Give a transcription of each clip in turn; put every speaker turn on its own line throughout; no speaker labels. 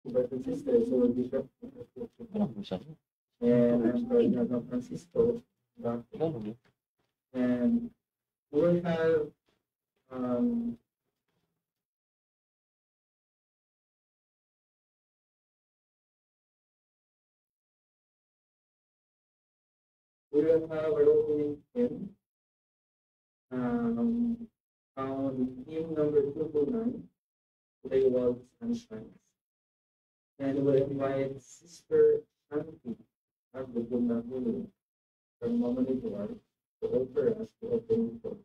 Brothers and sisters, so Bishop
Walang usan.
and I'm Cardinal Francisco,
Ganun.
and we will have um, we will have our opening hymn um, on hymn number 229, Today World Sunshine. And we'll invite Sister Shanti of the Gundahulu from Mamaniguar to offer us the opening prayer.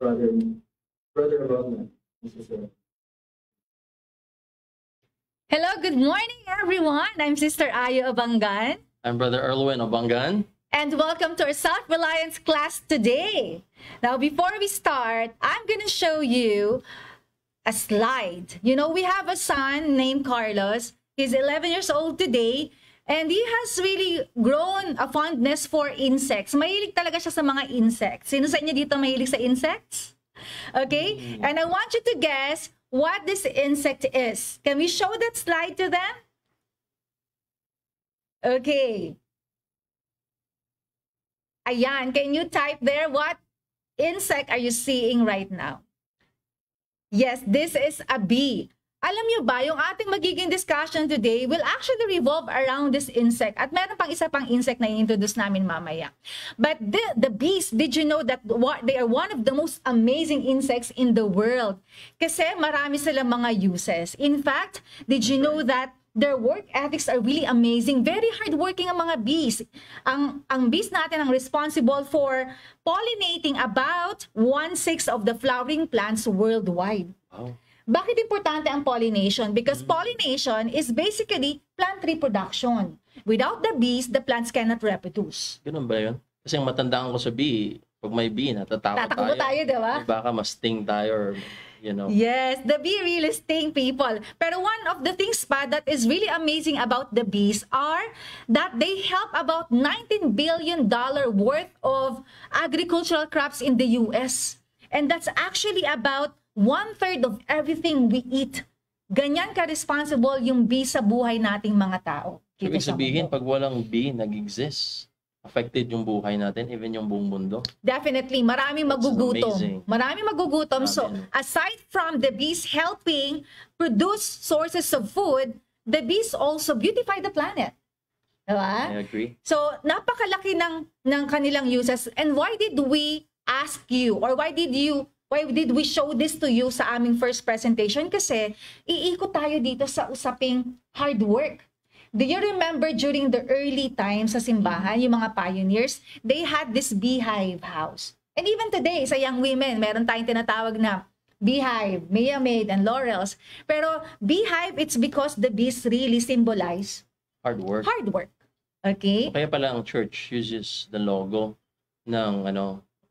brother, brother Abangan. This is
Hello, good morning, everyone. I'm Sister Ayo Abangan,
I'm Brother Erwin Obangan.
and welcome to our self-reliance class today. Now, before we start, I'm going to show you a slide. You know, we have a son named Carlos. He's 11 years old today, and he has really grown a fondness for insects. Mahilig talaga siya sa mga insects. Sino sa inyo dito mahilig sa insects? Okay? And I want you to guess what this insect is. Can we show that slide to them? Okay. Ayan, can you type there what insect are you seeing right now? Yes, this is a bee. Alam nyo ba, yung ating magiging discussion today will actually revolve around this insect. At meron pang isa pang insect na i-introduce namin mamaya. But the bees, did you know that they are one of the most amazing insects in the world? Kasi marami silang mga uses. In fact, did you know that their work ethics are really amazing. Very hardworking ang mga bees. Ang bees natin ang responsible for pollinating about 1/6 of the flowering plants worldwide.
Wow.
Bakit importante ang pollination? Because pollination is basically plant reproduction. Without the bees, the plants cannot reproduce.
Ganun ba yun? Kasi ang matandaan ko sa bee, pag may bee,
Tatakbo tayo, di ba?
Baka ma-sting tayo or, you know.
Yes, the bee really sting people. Pero one of the things pa that is really amazing about the bees are that they help about $19 billion worth of agricultural crops in the US. And that's actually about 1/3 of everything we eat. Ganyan ka-responsible yung bee sa buhay nating mga tao.
Ibig sabihin, pag walang bee nag-exist, affected yung buhay natin, even yung buong mundo.
Definitely, maraming magugutom. Maraming magugutom. So, aside from the bees helping produce sources of food, the bees also beautify the planet. Diba?
I agree.
So, napakalaki ng kanilang uses. And why did we ask you, or why did we show this to you sa aming first presentation? Kasi, iikot tayo dito sa usaping hard work. Do you remember during the early times sa simbahan, yung mga pioneers, they had this beehive house. And even today, sa young women, meron tayong tinatawag na beehive, Mia Maid, and Laurels. Pero beehive, it's because the bees really symbolize
Hard work.
hard work. Okay?
Kaya pala ang church uses the logo ng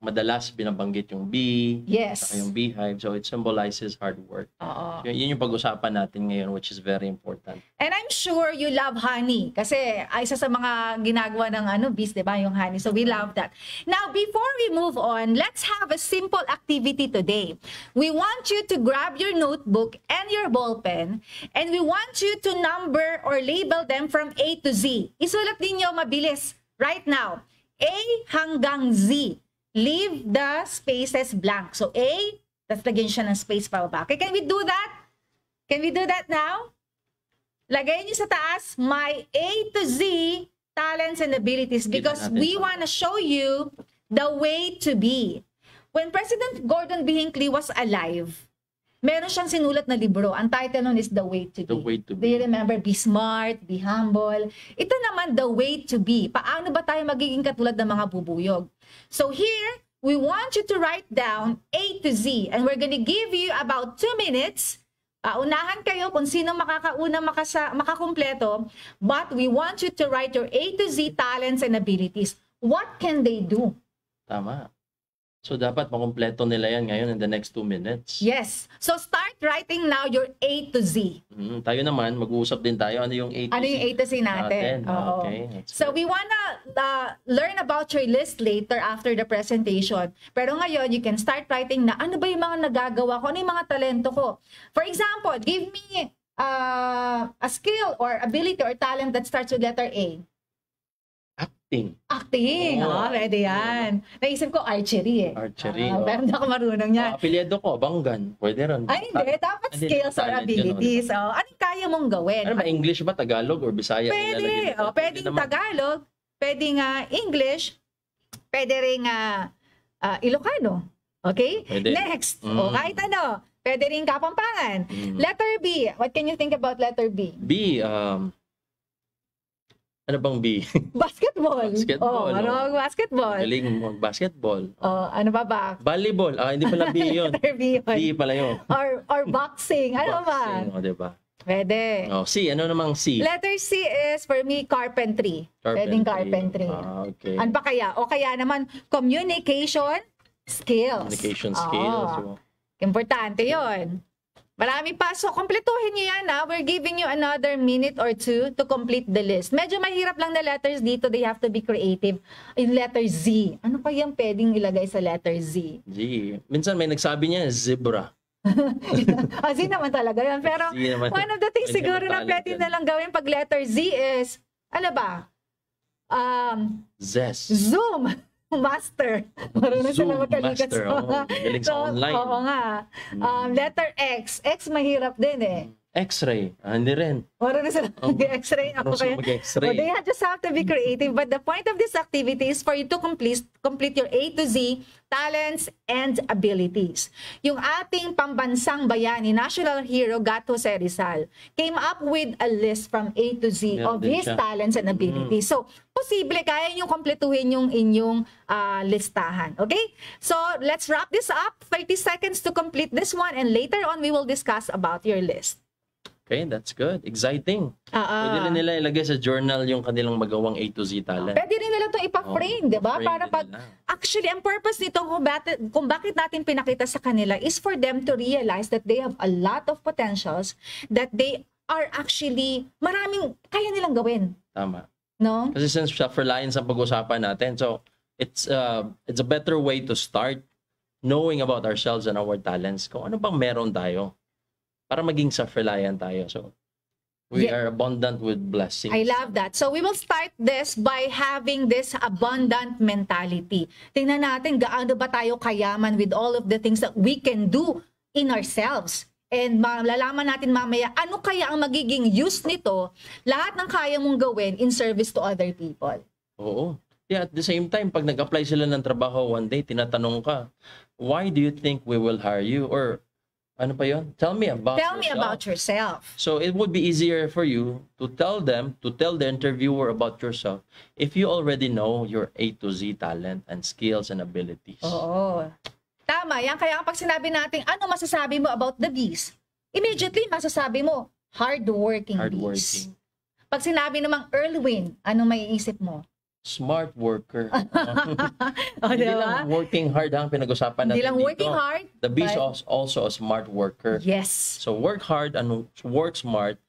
madalas binabanggit yung bee,
Yes.
saka yung beehive. So it symbolizes hard work.
Oo.
Yun yung pag-usapan natin ngayon, which is very important.
And I'm sure you love honey kasi isa sa mga ginagawa ng bees, 'di ba, yung honey. So we love that. Now, before we move on, let's have a simple activity today. We want you to grab your notebook and your ball pen, and we want you to number or label them from A to Z. Isulat ninyo mabilis right now. A hanggang Z. Leave the spaces blank. So A, tapos lagyan siya ng space pa baba. Okay, can we do that? Can we do that now? Lagay niyo sa taas, my A to Z talents and abilities, because we want to show you the way to be. When President Gordon B. Hinckley was alive, meron siyang sinulat na libro. Ang title nun is The Way to Be.
The Way to
Do
Be.
you remember? Be smart, be humble. Ito naman, The Way to Be. Paano ba tayo magiging katulad ng mga bubuyog? So here, we want you to write down A to Z. And we're gonna give you about 2 minutes. Unahan kayo kung sino makakauna makakumpleto. But we want you to write your A to Z talents and abilities. What can they do?
Tama. So dapat makumpleto nila yan ngayon in the next 2 minutes.
Yes. So start writing now your A to Z.
Tayo naman, mag-uusap din tayo. Ano yung A to Z?
Ano yung A to Z natin? Oo.
Okay. That's
So
good.
we wanna learn about your list later after the presentation. Pero ngayon, you can start writing na ano ba yung mga nagagawa ko? Ano yung mga talento ko? For example, give me a skill or ability or talent that starts with letter A. Acting.
Oh.
Pwede yan. Naisip ko archery eh.
Archery.
Pero hindi ako marunong yan.
Apelyido ko, Banggan. Pwede rin.
Ay, hindi. Dapat
Hindi,
skills or
talent yun,
abilities. So, anong kaya mong gawin?
Ano ba, English ba, Tagalog, or Bisaya?
Pwede. Pwedeng
naman.
Tagalog, pwedeng English, pwede ring Ilocano. Okay?
Pwede.
Next. O, kahit ano. Pwede rin Kapampangan. Letter B. What can you think about letter B?
B, Ano bang B?
Basketball.
Basketball,
Oh, ano
oh.
ang basketball?
Galing mag-basketball.
Oh, ano ba ba?
Volleyball. Hindi pala B yun.
Letter B yun.
B pala yun.
Or boxing. Ano ba?
Boxing, diba?
Pwede.
C. Ano namang C?
Letter C is for me carpentry. Pwedeng carpentry.
Okay.
Ano ba kaya? O kaya naman communication skills.
Communication skills.
Oo. Importante yon. Marami pa. So, kompletuhin nyo yan. We're giving you another minute or two to complete the list. Medyo mahirap lang na letters dito. They have to be creative. Yung letter Z. Ano pa yung pwedeng ilagay sa letter Z?
Z. Minsan may nagsabi niya, zebra.
Z naman talaga yan. Pero
Z naman.
one of the things
Pwede
siguro na
naman
pwede
talent
na lang gawin pag letter Z is, ano ba?
Zest.
Zoom. Master. Marunong sila
Zoom
magkalikat
master. Galing sa online.
Oo nga. Letter X. X mahirap din eh.
X-ray. Hindi rin.
Marunong sila mag-X-ray. Ako kaya.
Mag-X-ray.
They just have to be creative. But the point of this activity is for you to complete your A to Z talents and abilities. Yung ating pambansang bayani, national hero Gato Jose Rizal, came up with a list from A to Z
Meron
of
din
his
siya.
talents and abilities. So, posible kaya nyo kompletuhin yung inyong listahan. Okay? So, let's wrap this up. 30 seconds to complete this one and later on we will discuss about your list.
Okay, that's good. Exciting. Pwede rin nila ilagay sa journal yung kanilang magawang A to Z talent.
Pwede rin nila ito ipa-frame, di ba?
frame
Para
din
pag,
nila.
actually, ang purpose nito kung bakit natin pinakita sa kanila is for them to realize that they have a lot of potentials, that they are actually, maraming kaya nilang gawin.
Tama.
No?
Kasi since self-reliance ang pag-usapan natin, so it's a better way to start knowing about ourselves and our talents. Kung ano bang meron tayo para maging self-reliant tayo. So, we are abundant with blessings.
I love that. So we will start this by having this abundant mentality. Tingnan natin gaano ba tayo kayaman with all of the things that we can do in ourselves. And malalaman natin mamaya ano kaya ang magiging use nito, lahat ng kaya mong gawin in service to other people.
Oo. Yeah, at the same time, pag nag-apply sila ng trabaho one day, tinatanong ka, why do you think we will hire you? Or ano pa yun? Tell me about
yourself.
So it would be easier for you to tell the interviewer about yourself if you already know your A to Z talent and skills and abilities.
Oo. Tama. Yan kaya pag sinabi natin, ano masasabi mo about the bees? Immediately, masasabi mo, hardworking bees. Pag sinabi namang Erwin, ano maiisip mo?
Smart worker.
Hindi
lang working hard ang pinag-usapan natin
Hindi lang
dito.
working hard.
The bees also a smart worker.
Yes.
So work hard and work smart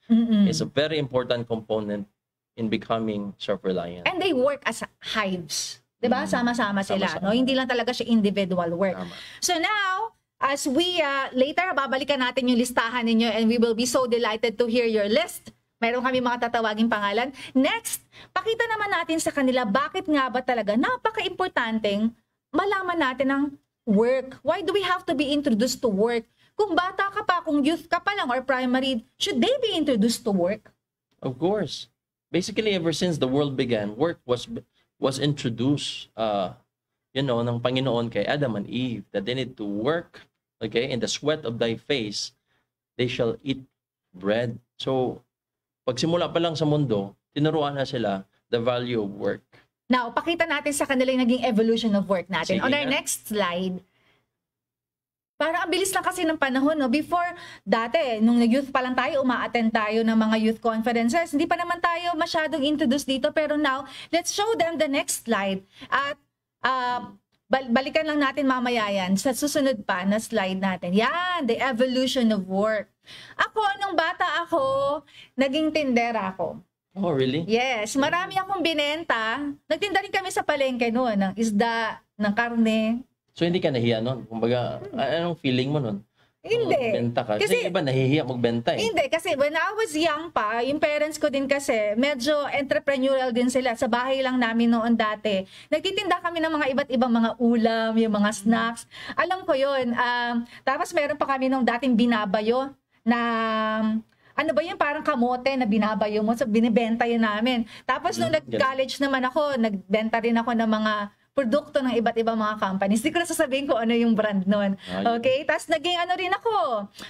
is a very important component in becoming self-reliant.
And they work as hives. Diba? Sama-sama sila.
Sama-sama.
No? Hindi lang talaga siya individual work.
Tama.
So now, as we later, babalikan natin yung listahan ninyo and we will be so delighted to hear your list. Meron kami mga tatawaging pangalan. Next, pakita naman natin sa kanila bakit nga ba talaga napaka-importanteng malaman natin ang work. Why do we have to be introduced to work? Kung bata ka pa, kung youth ka pa lang or primary, should they be introduced to work?
Of course. Basically, ever since the world began, work was introduced, ng Panginoon kay Adam and Eve, that they need to work, okay? In the sweat of thy face, they shall eat bread. So, pagsimula pa lang sa mundo, tinuruan na sila the value of work.
Now, pakita natin sa kanila yung naging evolution of work natin.
Sige
On our
nga.
next slide, parang ang bilis lang kasi ng panahon, no? Before, dati, nung nag-youth pa lang tayo, uma-attend tayo ng mga youth conferences. Hindi pa naman tayo masyadong introduced dito. Pero now, let's show them the next slide. At balikan lang natin mamaya yan sa susunod pa na slide natin. Yan, the evolution of work. Ako, nung bata ako, naging tindera ako.
Oh, really?
Yes, marami akong binenta. Nagtinda rin kami sa palengke noon, ng isda, ng karne.
So, hindi ka nahiya nun? Kumbaga, anong feeling mo nun?
Hindi.
Magbenta ka?
Kasi-
Kasi iba nahihiya magbenta eh.
Hindi, kasi when I was young pa, yung parents ko din kasi, medyo entrepreneurial din sila. Sa bahay lang namin noon dati. Nagtitinda kami ng mga iba't ibang mga ulam, yung mga snacks. Alam ko yun. Tapos meron pa kami nung dating binabayo na... Ano ba yun? Parang kamote na binabayo mo. So, binibenta yun namin. Tapos nung nag-college naman ako, nagbenta rin ako ng mga produkto ng iba't ibang mga companies. Hindi ko na sasabihin kung ano yung brand nun.
Ayun.
Okay? Tapos naging ano rin ako.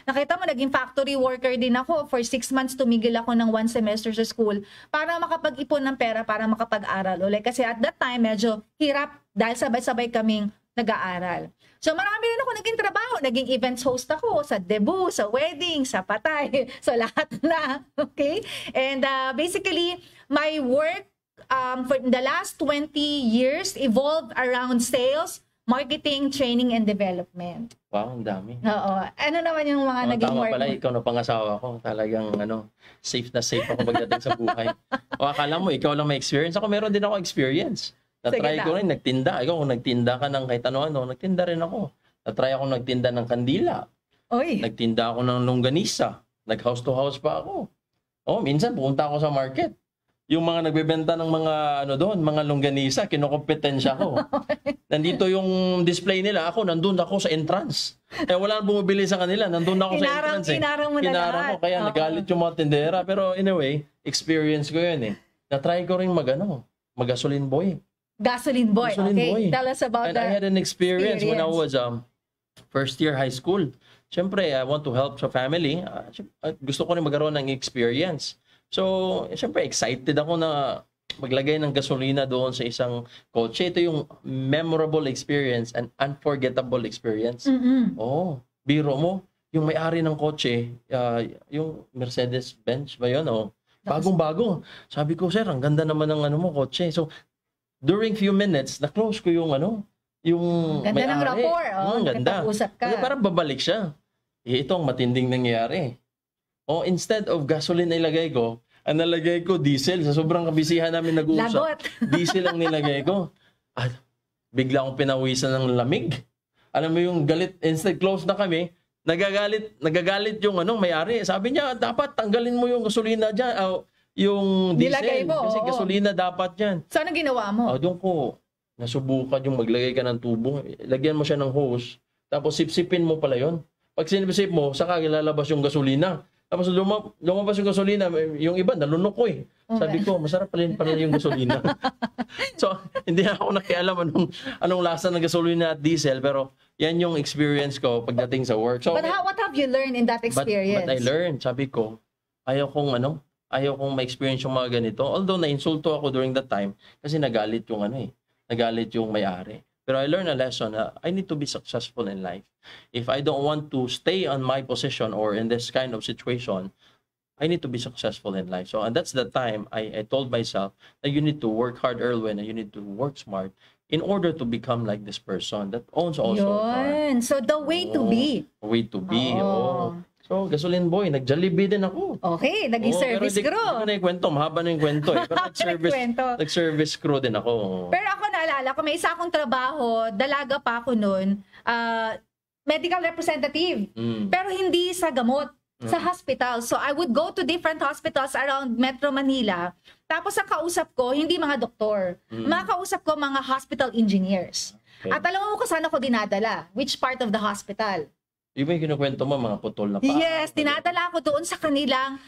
Nakita mo, naging factory worker din ako. For 6 months, tumigil ako ng 1 semester sa school para makapag-ipon ng pera para makapag-aral ulit. Kasi at that time, medyo hirap dahil sabay-sabay kaming nag-aaral. So marami rin ako naging trabaho. Naging events host ako sa debut, sa wedding, sa patay, sa lahat na. Okay? And basically, my work for the last 20 years evolved around sales, marketing, training, and development.
Wow, ang dami.
Oo. Ano naman yung mga naging
Tama
work
pala,
mo?
ikaw na pangasawa ko. Talagang safe na safe ako pagdating sa buhay. O akala mo, ikaw lang may experience. Ako meron din ako experience. Na-try
Sige
ko
na.
rin, nagtinda. Ikaw kung nagtinda ka ng kahit ano-ano, nagtinda rin ako. Na-try ako nagtinda ng kandila.
Oy.
Nagtinda ako ng longganisa. Nag-house to house pa ako. Oh, minsan pumunta ako sa market. Yung mga nagbebenta ng mga doon, mga longganisa, kinukompetensya ko. Nandito yung display nila. Nandun ako sa entrance. Wala nang bumibili sa kanila. Nandun ako sa entrance.
Kinarang mo na
Kinarang
lahat.
ko. Kaya
Oo.
nagalit yung mga tindera. Pero anyway, experience ko yun eh. Na-try ko rin mag-gasoline boy.
Gasoline boy.
Gasoline
Okay.
boy.
Tell us about
And I had an experience when I was
experience.
first year high school. Siyempre, I want to help sa family. Gusto ko rin magkaroon ng experience. So, siyempre, excited ako na maglagay ng gasolina doon sa isang kotse. Ito yung memorable experience and unforgettable experience.
Mm-mm.
Oh, biro mo, yung may-ari ng kotse, yung Mercedes-Benz ba yun? Oh, bagong-bago. Sabi ko, sir, ang ganda naman ng mo, kotse. So, during few minutes, na-close ko yung yung
Ganda ng
may-ari.
rapport. Oh,
Ganda.
nakapag-usap ka.
Kasi parang babalik siya. Ito ang matinding nangyayari. Instead of gasoline na ilagay ko, ang nalagay ko diesel. Sa sobrang kabisihan namin nag-uusap,
Lagot.
diesel ang nilagay ko. At bigla akong pinawisan ng lamig. Alam mo yung galit, instead close na kami, nagagalit yung may-ari. Sabi niya, dapat tanggalin mo yung gasolina dyan, yung diesel.
Nilagay mo,
Kasi
oo.
gasolina dapat yan.
So, ano ginawa mo?
Doon ko, nasubukan yung maglagay ka ng tubo. Lagyan mo siya ng hose. Tapos sipsipin mo pala yon. Pag sinipsip mo, saka ilalabas yung gasolina. Tapos lumabas yung gasolina, yung iba, nalunok ko eh. Sabi ko, masarap pala yung gasolina. So, hindi ako nakialam anong lasa ng gasolina at diesel, pero yan yung experience ko pagdating sa work. So,
But what have you learned in that experience?
But I learned, sabi ko, ayaw kong ma-experience yung mga ganito. Although na-insulto ako during that time, kasi nagalit yung nagalit yung may-ari. Pero I learned a lesson na I need to be successful in life. If I don't want to stay on my position or in this kind of situation, I need to be successful in life. So, and that's the time I told myself that you need to work hard early and you need to work smart in order to become like this person that owns also a car.
Yun. So, the way to be.
Way to be.
Oo.
So, gasoline boy, nag-Jollibee din ako.
Okay, naging service
pero
crew.
Hindi ko na ikwento, mahaba na yung kwento eh. Pero
Nagkwento.
nag-service crew din ako.
Pero ako naalala ko, may isa akong trabaho, dalaga pa ako noon, medical representative. Pero hindi sa gamot, sa hospital. So I would go to different hospitals around Metro Manila. Tapos ang kausap ko, hindi mga doktor. Mga kausap ko, mga hospital engineers.
Okay.
At alam mo kung saan ako dinadala? Which part of the hospital?
Yung may kinukwento mo, mga putol na pa.
Yes, dinadala ako doon sa kanilang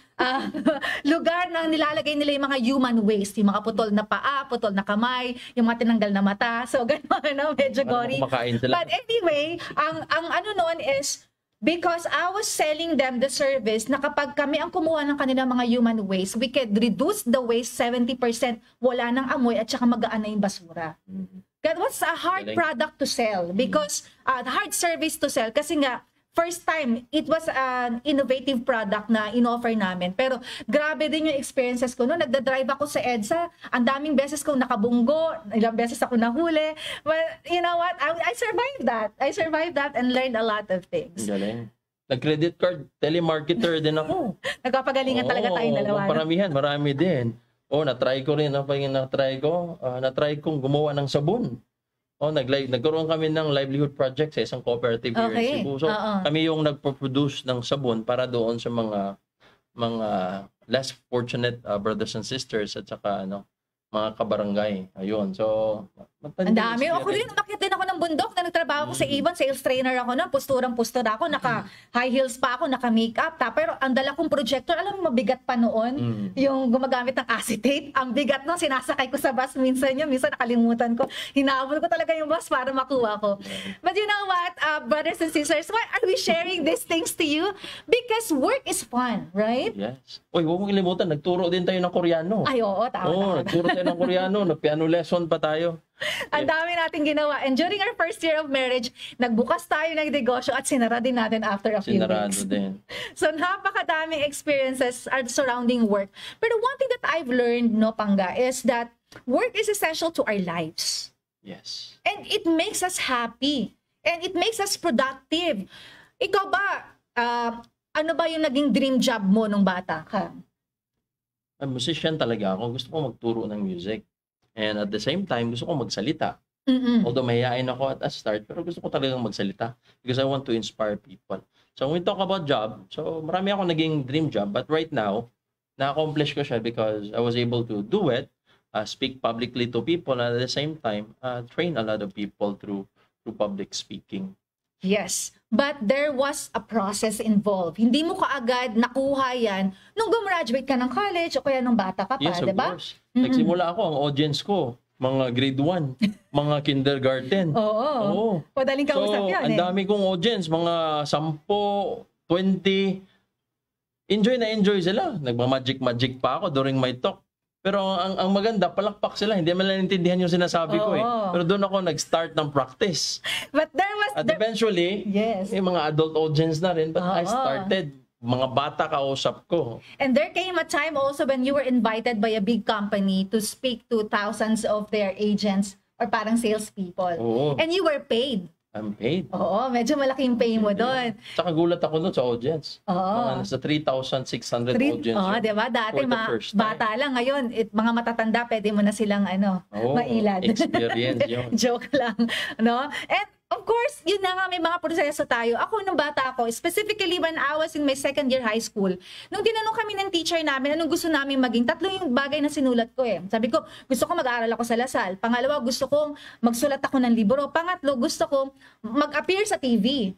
lugar na nilalagay nila yung mga human waste. Yung mga putol na paa, putol na kamay, yung mga tinanggal na mata. So, gano'n, medyo gory.
Kumakain sila.
But anyway, ang ano noon is, because I was selling them the service na kapag kami ang kumuha ng kanilang mga human waste, we could reduce the waste 70%, wala nang amoy at saka magaan na yung basura. That was a hard
Galing.
product to sell because hard service to sell kasi nga first time it was an innovative product na inoffer namin, pero grabe din yung experiences ko no. Nagda-drive ako sa EDSA, ang daming beses kong nakabunggo, ilang beses ako nahuli, but you know what, I survived that and learned a lot of things.
Galing. Nag-credit card, telemarketer din ako.
Nagpapagalingan talaga tayong dalawa, no?
Paramihan, marami din. Na-try ko rin. Na-try kong gumawa ng sabon. Nagkaroon kami ng livelihood project sa isang cooperative here in Cebu. So, kami yung nagpo-produce ng sabon para doon sa mga less fortunate brothers and sisters at saka mga kabarangay. Ayun. So,
ang dami. Ako rin, umakyat din ako ng ibang bundok na nagtrabaho ko sa Avon, sales trainer ako na, posturang-postura ako, naka-high heels pa ako, naka-makeup. Pero ang dala kong projector, alam mo, mabigat pa noon, yung gumagamit ng acetate. Ang bigat nung sinasakay ko sa bus minsan nakalimutan ko. Hinabol ko talaga yung bus para makuha ko. But you know what, brothers and sisters, why are we sharing these things to you? Because work is fun, right?
Yes. Uy, huwag mong kalimutan, nagturo din tayo ng Koreano.
Ay, oo, tama.
Nagturo tayo ng Koreano, nag-piano lesson pa tayo.
Ang dami natin ginawa. And during our first year of marriage, nagbukas tayo ng negosyo at sinara din natin after a few
Sinarado
weeks.
din.
So, napakadaming experiences are surrounding work. Pero one thing that I've learned, no, Pangga, is that work is essential to our lives.
Yes.
And it makes us happy. And it makes us productive. Ikaw ba, ano ba yung naging dream job mo nung bata ka?
Musician talaga ako. Gusto ko magturo ng music. And at the same time, gusto ko magsalita.
Mm-mm.
Although mahihain ako at a start, pero gusto ko talagang magsalita because I want to inspire people. So when we talk about job, so marami ako naging dream job, but right now, na-accomplish ko siya because I was able to do it, speak publicly to people, and at the same time, train a lot of people through public speaking.
Yes, but there was a process involved. Hindi mo kaagad nakuha yan nung gumraduate ka ng college o kaya nung bata ka pa,
Yes, of
di ba?
course. Nagsimula ako, ang audience ko, mga grade 1, mga kindergarten.
Oo. Padaling kausap
So,
yan
ang dami kong audience, mga 10, 20. Enjoy na enjoy sila. Nagmamagic-magic pa ako during my talk. Pero ang maganda, palakpak sila. Hindi man lang naintindihan yung sinasabi ko eh.
Oo.
Pero doon ako nag-start ng practice.
But there was...
At eventually,
Yes.
yung mga adult audience na rin. But I
Oo.
started, mga bata kausap ko.
And there came a time also when you were invited by a big company to speak to thousands of their agents or parang salespeople.
Oo.
And you were paid.
I'm paid.
Oo, medyo malaki yung pay mo doon.
Tsaka gulat ako doon sa audience.
Oo.
Mga nasa 3,600 audience.
Oh,
yun.
di ba? Dati
For the first time.
bata lang. Ngayon, mga matatanda, pwede mo na silang
Oo,
mailad.
experience yun.
Joke lang. No? And of course, yun na nga, may mga proseso tayo. Ako, nung bata ako, specifically when I was in my second year high school, nung tinanong kami ng teacher namin, anong gusto namin maging, tatlo yung bagay na sinulat ko eh. Sabi ko, gusto ko mag-aaral ako sa Lasal. Pangalawa, gusto kong magsulat ako ng libro. Pangatlo, gusto ko mag-appear sa TV.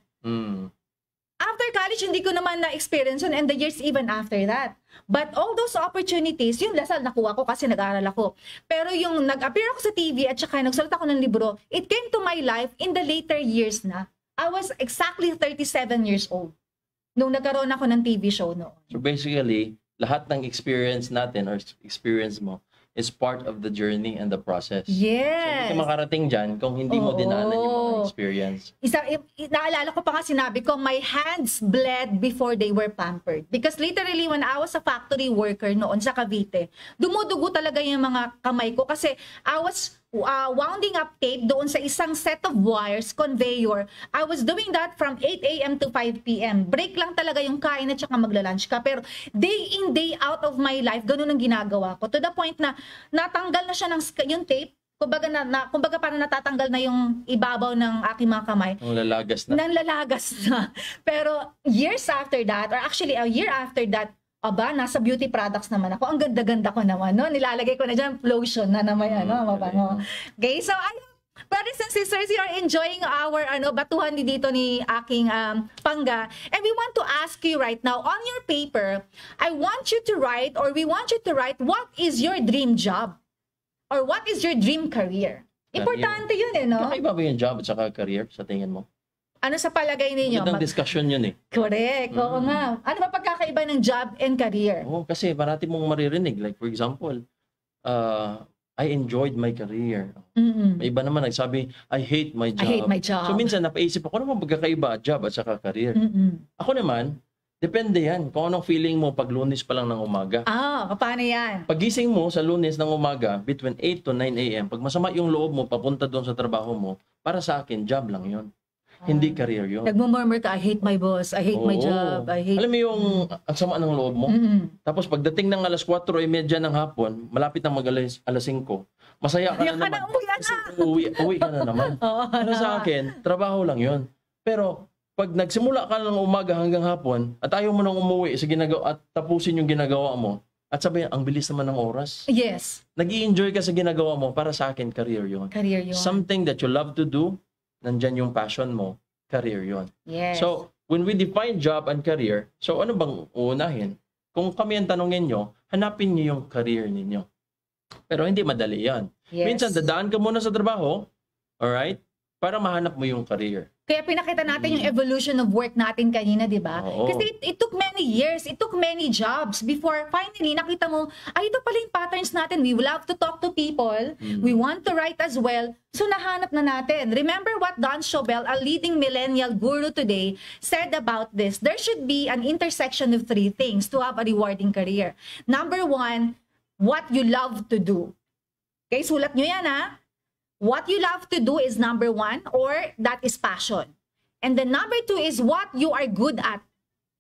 After college, hindi ko naman na-experience yun and the years even after that. But all those opportunities, yung Lasal nakuha ko kasi nag-aaral ako. Pero yung nag-appear ako sa TV at saka nagsulat ako ng libro, it came to my life in the later years na. I was exactly 37 years old nung nagkaroon ako ng TV show noon.
So basically, lahat ng experience natin or experience mo is part of the journey and the process. So
Yes.
hindi ka makarating dyan kung hindi mo dinaanan yung mga experience.
Naalala ko pa nga sinabi ko, my hands bled before they were pampered. Because literally, when I was a factory worker noon sa Cavite, dumudugo talaga yung mga kamay ko kasi I was wounding up tape doon sa isang set of wires, conveyor. I was doing that from 8 a.m. to 5 p.m. Break lang talaga yung kain at saka magla-lunch ka. Pero day in, day out of my life, ganun ang ginagawa ko. To the point na natanggal na siya yung tape. Kumbaga parang natatanggal na yung ibabaw ng aking mga kamay.
Ang lalagas na.
Nanlalagas na. Pero years after that, or actually a year after that, nasa beauty products naman ako. Ang ganda-ganda ko naman, no? Nilalagay ko na dyan, lotion na naman, mabango. Okay, so, brothers and sisters, you are enjoying our batuhan dito ni aking Pangga. And we want to ask you right now, on your paper, I want you to write, or we want you to write, what is your dream job? Or what is your dream career? Importante yun no?
Kakaiba ba yung job at saka career sa tingin mo?
Ano sa palagay ninyo?
Magandang discussion yun eh.
Correct, oo nga. Ano ba pagkakaiba ng job and career?
Oo, kasi parati mong maririnig. Like for example, I enjoyed my career. May iba naman nagsabi, I hate my job.
I hate my job.
So minsan napaisip ako, ano bang pagkakaiba job at saka career? Ako naman, depende yan. Kung anong feeling mo pag Lunes pa lang ng umaga.
Paano yan?
Pagising mo sa Lunes ng umaga, between 8 to 9 a.m., pag masama yung loob mo, papunta doon sa trabaho mo, para sa akin, job lang yon. Hindi career yun.
Nagmumurmur ka, I hate my boss, I hate my job, I hate...
Alam mo yung ang sama ng loob mo? Tapos pagdating ng alas 4:30 ng hapon, malapit na mag-alas 5, masaya ka na naman. Kasi uwi ka na naman. Pero sa akin, trabaho lang yun. Pero pag nagsimula ka ng umaga hanggang hapon, at ayaw mo nang umuwi sa at tapusin yung ginagawa mo, at sabi, ang bilis naman ng oras.
Yes.
Nag-i-enjoy ka sa ginagawa mo, para sa akin, career yun.
Career yun.
Something that you love to do, nandyan yung passion mo, career yon.
Yes.
So, when we define job and career, so ano bang uunahin? Kung kami ang tanongin nyo, hanapin nyo yung career ninyo. Pero hindi madali yan.
yes.
Minsan, dadaan ka muna sa trabaho, alright? Para mahanap mo yung career.
Kaya pinakita natin yung evolution of work natin kanina, di ba?
Oo.
Kasi it took many years, it took many jobs before finally nakita mo, ay, ito pala yung patterns natin. We love to talk to people. We want to write as well. So nahanap na natin. Remember what Don Schobel, a leading millennial guru today, said about this. There should be an intersection of three things to have a rewarding career. Number one, what you love to do. Okay, sulat nyo yan ha. What you love to do is number one, or that is passion. And then number two is what you are good at.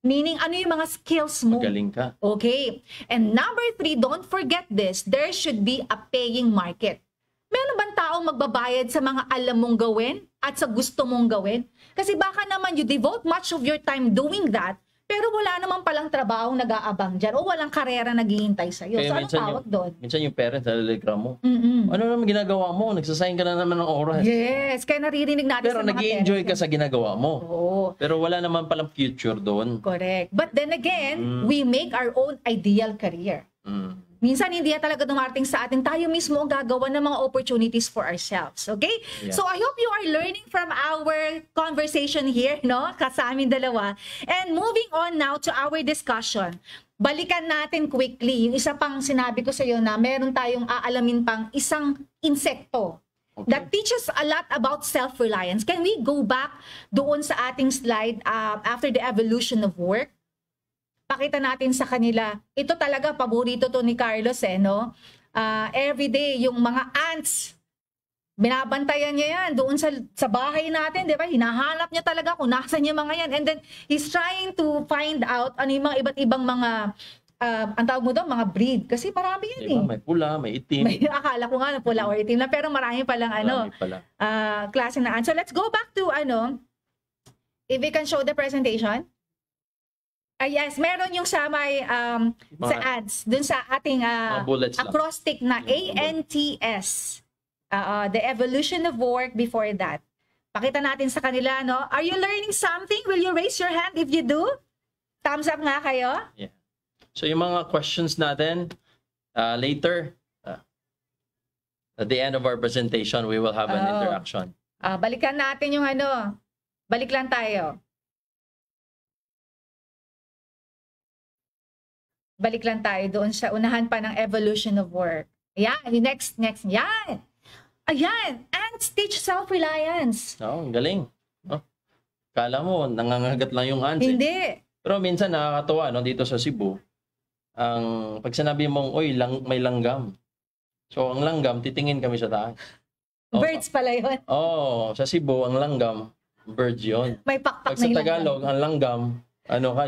Meaning, ano yung mga skills mo.
Magaling ka.
Okay. And number three, don't forget this, there should be a paying market. Meron bang taong magbabayad sa mga alam mong gawin at sa gusto mong gawin? Kasi baka naman you devote much of your time doing that, pero wala naman palang trabaho nag-aabang dyan o walang karera naghihintay sa'yo.
Kaya
So, anong
minsan
tawag doon?
Minsan yung parents, nalilikra mo.
Mm-mm.
Ano naman ginagawa mo? Nagsasayang ka na naman ng oras.
Yes, kaya naririnig natin
Pero
sa mga
nag-i-enjoy ka
parents.
sa ginagawa mo.
Oo.
Pero wala naman palang future doon.
Correct. But then again, we make our own ideal career.
Mm.
Minsan hindi yan talaga dumarating sa atin. Tayo mismo ang gagawa ng mga opportunities for ourselves. Okay?
Yeah.
So I hope you are learning from our conversation here, no? Kasama dalawa. And moving on now to our discussion. Balikan natin quickly yung isa pang sinabi ko sa iyo na meron tayong aalamin pang isang insekto that teaches a lot about self-reliance. Can we go back doon sa ating slide after the evolution of work? Pakita natin sa kanila. Ito talaga, paborito to ni Carlos no? Everyday, yung mga ants, binabantayan niya yan doon sa bahay natin, di ba? Hinahanap niya talaga kung nasan yung mga yan. And then, he's trying to find out ano yung mga iba't ibang mga, ang tawag mo doon, mga breed. Kasi marami yan
Diba? May pula, may itim.
Akala ko nga na pula or itim na, pero marami palang
Marami pala.
klase na ants. So, let's go back to, if we can show the presentation. Yes, meron yung sa may sa ads dun sa ating
Mga bullets lang.
acrostic na ANTS. The evolution of work before that. Pakita natin sa kanila, no? Are you learning something? Will you raise your hand if you do? Thumbs up nga kayo.
Yeah. So yung mga questions natin, later, at the end of our presentation, we will have an interaction.
Balikan natin yung balik lang tayo. Balik lang tayo doon sa unahan pa ng evolution of work. Ayan, next. Yan. Ayan, ants teach self-reliance.
Ang galing. Kala mo, nangangagat lang yung ants.
Hindi.
Pero minsan nakakatawa, no, dito sa Cebu, pag sinabi mong, oy, may langgam. So, ang langgam, titingin kami sa taas.
Birds pala yun.
Sa Cebu, ang langgam, birds yun.
May pakpak
Pag
na
sa
ilang.
Tagalog, ang langgam,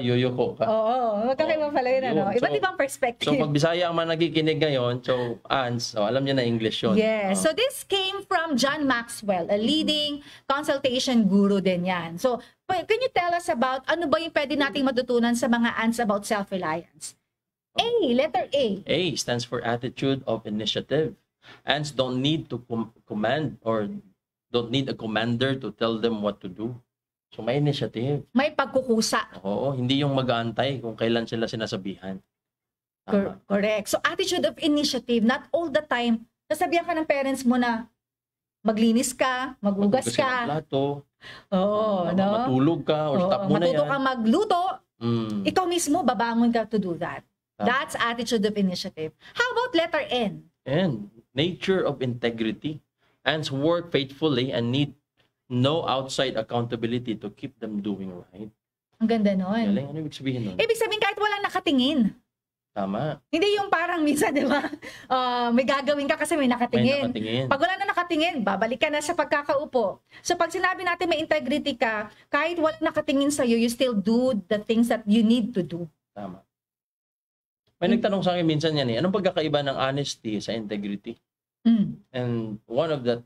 yuyuko ka.
Oo, magkakaiba pala yun.
Yun.
Iba't
So-
ibang perspective.
So, pag Bisaya ang mga nakikinig ngayon, so, ants, alam niya na English yun.
Yes. So this came from John Maxwell, a leading consultation guru din yan. So can you tell us about ano ba yung pwede nating matutunan sa mga ants about self-reliance? Letter A.
A stands for attitude of initiative. Ants don't need to command or don't need a commander to tell them what to do. So may initiative.
May pagkukusa.
Oo, hindi yung mag-aantay kung kailan sila sinasabihan. Tama.
Correct. So attitude of initiative, not all the time. Sasabihan ka ng parents mo na maglinis ka, maghugas
Maghugas ka ng
ka.
plato,
Oo, no?
matulog ka, or stop mo na
Matuto
yan.
ka magluto.
Mm,
Ikaw mismo, babangon ka to do that.
Tama.
That's attitude of initiative. How about letter N?
And nature of integrity. Ants work faithfully and need no outside accountability to keep them doing right.
Ang ganda nun.
Galing, ano ibig sabihin nun?
Ibig sabihin kahit walang nakatingin.
Tama.
Hindi yung parang minsan, di ba? May gagawin ka kasi may
May
nakatingin.
nakatingin.
Pag wala na nakatingin, babalik ka na sa pagkakaupo. So pag sinabi natin may integrity ka, kahit walang nakatingin sa'yo, you still do the things that you need to do.
Tama. May nagtanong sa akin minsan yan anong pagkakaiba ng honesty sa integrity? And one of the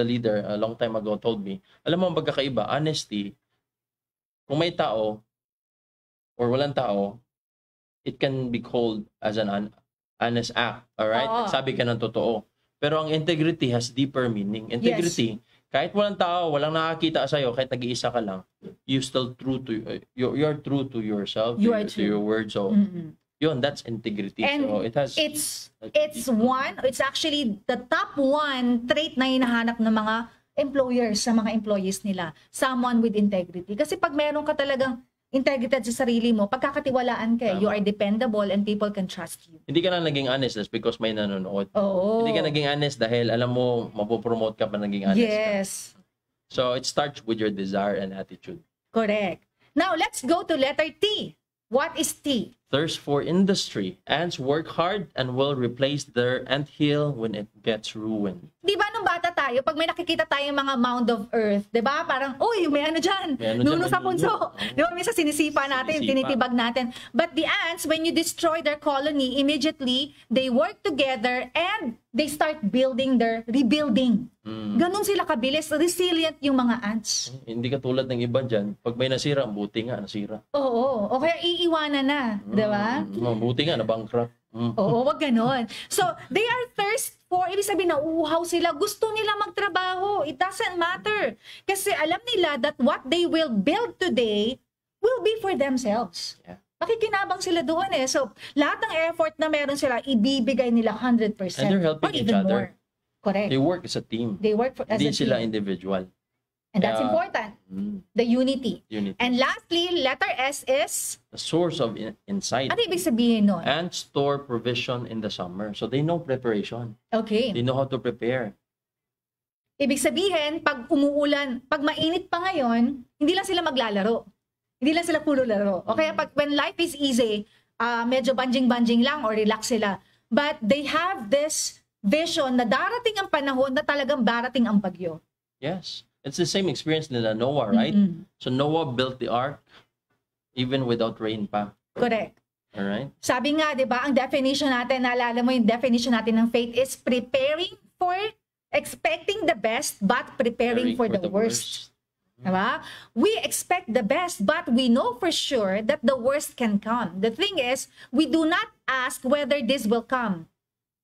leader a long time ago told me, alam mo ang pagkakaiba, honesty, kung may tao or walang tao, it can be called as an honest act, all right?
Oo.
Sabi ka ng totoo. Pero ang integrity has deeper meaning. Integrity Kahit walang tao, walang nakakita sa'yo, kahit nag-iisa ka lang, you're you're true to yourself,
You are
to
true.
your word. So,
Mm-mm.
yun, that's integrity.
And
so, it has...
it's actually the top one trait na hinahanap ng mga employers sa mga employees nila. Someone with integrity. Kasi pag meron ka talagang integrity sa sarili mo, pagkakatiwalaan ka, you
Tama.
are dependable and people can trust you.
Hindi ka na naging honest just because may nanonood.
Oo.
Hindi ka naging honest dahil alam mo, mapopromote ka pa naging honest ka.
Yes.
So, it starts with your desire and attitude.
Correct. Now, let's go to letter T. What is T?
Thirst for industry. Ants work hard and will replace their anthill when it gets ruined.
Di ba nung bata tayo, pag may nakikita tayong mga mound of earth, di ba? Parang, uy, may ano dyan.
May ano
Nuno
dyan,
sa
may
punso.
nuno.
Di ba, minsan sinisipa natin,
Sinisipa.
tinitibag natin. But the ants, when you destroy their colony, immediately, they work together and they start rebuilding. Ganon sila kabilis. Resilient yung mga ants.
Hindi katulad ng iba dyan. Pag may nasira, buti nga, nasira.
Oo. O kaya iiwanan na. Di ba?
Buti nga, na-bankrupt.
Oo, wag ganon. So, they are thirst for, ibig sabihin, nauuhaw sila. Gusto nila magtrabaho. It doesn't matter. Kasi alam nila that what they will build today will be for themselves.
Yeah.
Makikinabang sila doon eh. So, lahat ng effort na meron sila, ibibigay nila 100%.
And they're helping
or
each
even
other.
more. Correct.
They work as a team.
They work as
Hindi
a
sila
team.
individual.
And that's
Kaya-
important. The unity.
Unity.
And lastly, letter S is,
The source of insight.
ano ibig sabihin nun?
Ants store provision in the summer. So they know preparation.
Okay.
They know how to prepare.
Ibig sabihin, pag umuulan, pag mainit pa ngayon, hindi lang sila maglalaro. Hindi lang sila puro laro. O kaya pag when life is easy, medyo banjing-banjing lang or relax sila. But they have this vision na darating ang panahon na talagang darating ang bagyo.
Yes. It's the same experience nila Noah, right?
Mm-mm.
So Noah built the ark even without rain pa.
Correct.
All right?
Sabi nga, di ba, ang definition natin, naalala mo yung definition natin ng faith is expecting the best but preparing for the worst. Diba? We expect the best, but we know for sure that the worst can come. The thing is, we do not ask whether this will come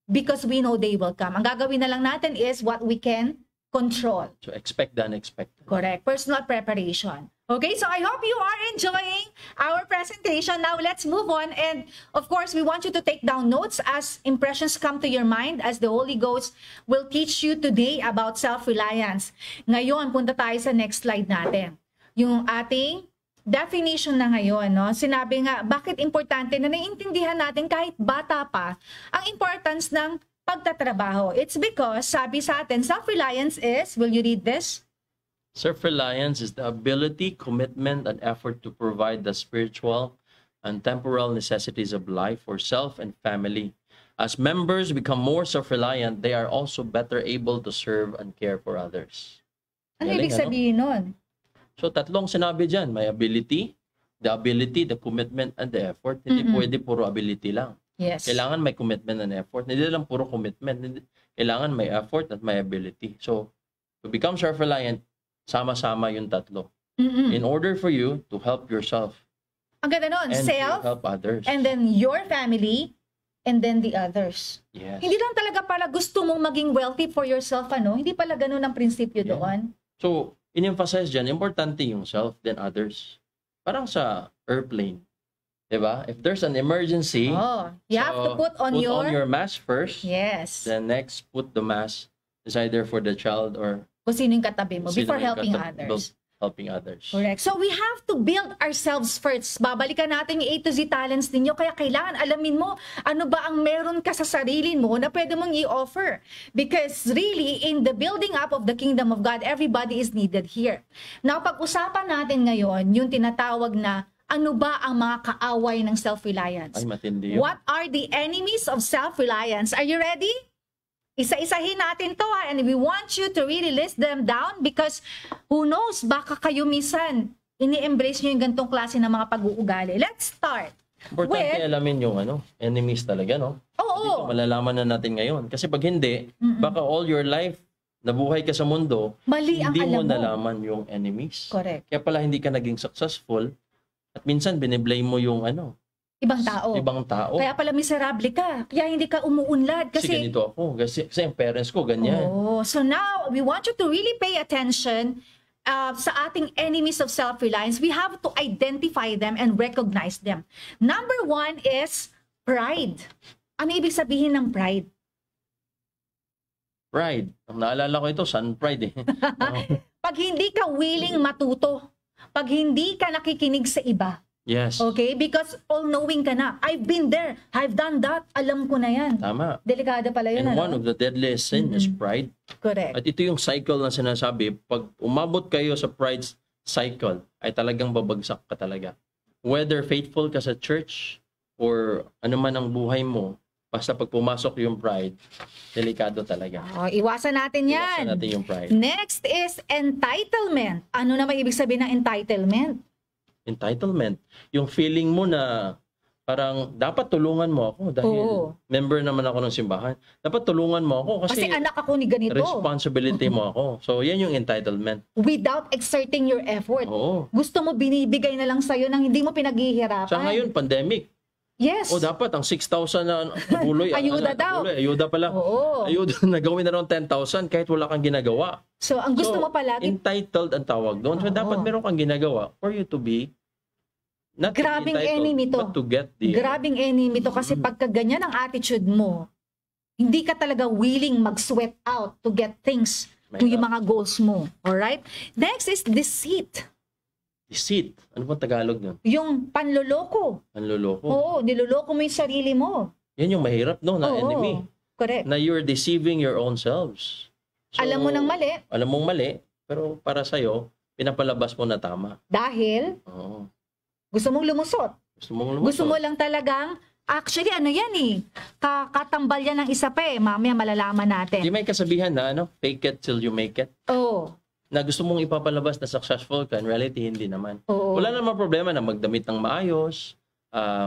because we know they will come. Ang gagawin na lang natin is what we can control.
So expect the unexpected.
Correct. Personal preparation. Okay, so I hope you are enjoying our presentation. Now, let's move on. And of course, we want you to take down notes as impressions come to your mind as the Holy Ghost will teach you today about self-reliance. Ngayon, punta tayo sa next slide natin. Yung ating definition na ngayon, no? Sinabi nga, bakit importante na naiintindihan natin kahit bata pa ang importance ng pagtatrabaho. It's because, sabi sa atin, self-reliance is, will you read this?
Self-reliance is the ability, commitment, and effort to provide the spiritual and temporal necessities of life for self and family. As members become more self-reliant, they are also better able to serve and care for others.
Ano
Galing,
ibig sabihin nun?
So, tatlong sinabi dyan. May ability, the commitment, and the effort. Hindi pwede puro ability lang.
Yes.
Kailangan may commitment and effort. Hindi lang puro commitment. Kailangan may effort at may ability. So, to become self-reliant, sama-sama yung tatlo. In order for you to help yourself
Ang ganda nun,
and
self,
to help others.
and then your family, and then the others.
Yes.
Hindi lang talaga pala gusto mong maging wealthy for yourself, ano? Hindi pala ganun ang prinsipyo
Yeah.
doon.
So, in-emphasize dyan, importante yung self, then others. Parang sa airplane. Diba? If there's an emergency,
Oh, you have to put on your...
mask first.
Yes.
Then next, put the mask. It's either for the child or
Kung sino yung katabi mo
sino
before
yung
helping
kata-
others.
helping others.
Correct. So we have to build ourselves first. Babalikan natin yung A to Z talents ninyo. Kaya kailangan alamin mo ano ba ang meron ka sa sarili mo na pwede mong i-offer. Because really, in the building up of the kingdom of God, everybody is needed here. Now, pag-usapan natin ngayon, yung tinatawag na ano ba ang mga kaaway ng self-reliance?
Ay, matindi yun.
What are the enemies of self-reliance? Are you ready? Isa-isahin natin to and we want you to really list them down because who knows, baka kayo minsan ini-embrace nyo yung gantong klase ng mga pag-uugali. Let's start.
Importante alamin yung enemies talaga, no?
Oo.
Dito malalaman na natin ngayon. Kasi pag hindi, baka all your life, nabuhay ka sa mundo,
Mali ang
hindi
alam
mo
mo.
nalaman yung enemies.
Correct.
Kaya pala hindi ka naging successful at minsan biniblame mo yung
Ibang tao.
Ibang tao.
Kaya pala miserable ka. Kaya hindi ka umuunlad.
Kasi ganito ako. Kasi ang parents ko, ganyan.
Oh, so now, we want you to really pay attention sa ating enemies of self-reliance. We have to identify them and recognize them. Number 1 is pride. Ano ibig sabihin ng pride?
Pride. Ang naalala ko ito, sun pride eh.
Pag hindi ka willing matuto, pag hindi ka nakikinig sa iba,
Yes.
okay? Because all-knowing ka na. I've been there. I've done that. Alam ko na yan.
Tama.
Delikado pala yun,
And
ano?
one of the deadliest sin is pride.
Correct.
At ito yung cycle na sinasabi, pag umabot kayo sa pride cycle, ay talagang babagsak ka talaga. Whether faithful ka sa church or ano man ang buhay mo, basta pag pumasok yung pride, delikado talaga.
Oh, iwasan natin yan.
Iwasan natin yung pride.
Next is entitlement. Ano naman ibig sabihin ng entitlement?
Entitlement. Yung feeling mo na parang dapat tulungan mo ako dahil
Oo.
member naman ako ng simbahan. Dapat tulungan mo ako
Kasi
kasi
anak ako ni ganito.
responsibility mo ako. So, yan yung entitlement.
Without exerting your effort.
Oo.
Gusto mo binibigay na lang sa'yo nang hindi mo pinaghihirapan.
Sa ngayon, pandemic.
Yes.
O dapat ang 6,000 na buloy.
Ayuda daw.
Ayuda pala.
Oo.
Ayuda na gawin na ron 10,000 kahit wala kang ginagawa.
So, ang gusto mo palagi,
entitled ang tawag doon. So,
Oo.
dapat meron kang ginagawa for you to be not to be
Grabing
entitled,
enemy to.
but to get the...
grabing enemy to kasi pagka ganyan ang attitude mo, hindi ka talaga willing mag-sweat out to get things, to yung mga goals mo. Alright? Next is deceit.
Deceit. Ano bang Tagalog nun?
Yung panloloko.
Ang loloko.
Oo, niloloko mo yung sarili mo.
Yan yung mahirap, no? Na
Oo,
enemy.
correct.
Na you're deceiving your own selves. So,
Alam mo nang mali
Alam mong mali, pero para sa'yo, pinapalabas mo na tama.
dahil
Oo.
gusto mong lumusot.
Gusto mong lumusot.
Gusto mo lang talagang, actually ano yan eh, katambal yan ng isa pa eh, mamaya malalaman natin.
Di may kasabihan na, ano, fake it till you make it.
Oo.
Na gusto mong ipapalabas na successful ka, in reality, hindi naman.
Oo.
Wala namang problema na magdamit ng maayos,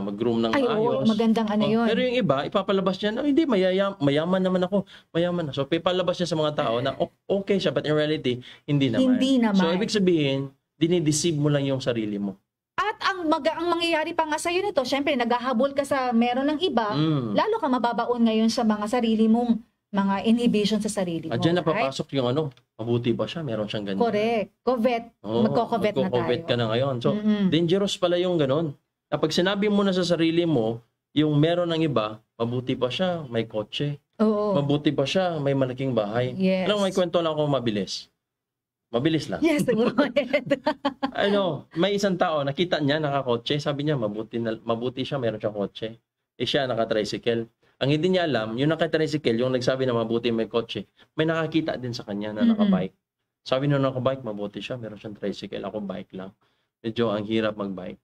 mag-groom ng
Ay, oo,
maayos.
magandang ano yun.
Pero yung iba, ipapalabas niya na, hindi, mayaman naman ako. Mayaman na. So, ipapalabas niya sa mga tao na okay siya, but in reality, hindi naman.
Hindi naman.
So, ibig sabihin, dinideceive mo lang yung sarili mo.
At ang mangyayari pa nga sa'yo nito, syempre naghahabol ka sa meron ng iba, lalo ka mababaon ngayon sa mga sarili mong mga inhibition sa sarili mo.
At dyan
right?
napapasok yung ano, mabuti ba siya? Meron siyang ganyan.
Correct. Covet.
Oo,
Magko-covet na tayo.
magko-covet ka na ngayon. So,
Mm-mm.
dangerous pala yung ganun. Kapag sinabi mo na sa sarili mo, yung meron ng iba, mabuti pa siya, may kotse.
Oo.
Mabuti pa siya, may malaking bahay.
Yes.
Alam mo, may kwento lang ako mabilis. Mabilis lang.
Yes, go ahead.
May isang tao, nakita niya, nakakotse. Sabi niya, mabuti siya, meron siyang kotse. Siya, naka-tricycle. Ang hindi niya alam, yung naka-tricycle, yung nagsabi na mabuti may kotse, may nakakita din sa kanya na nakabike. Sabi nung nakabike, mabuti siya, meron siyang tricycle. Ako, bike lang. Medyo ang hirap mag-bike.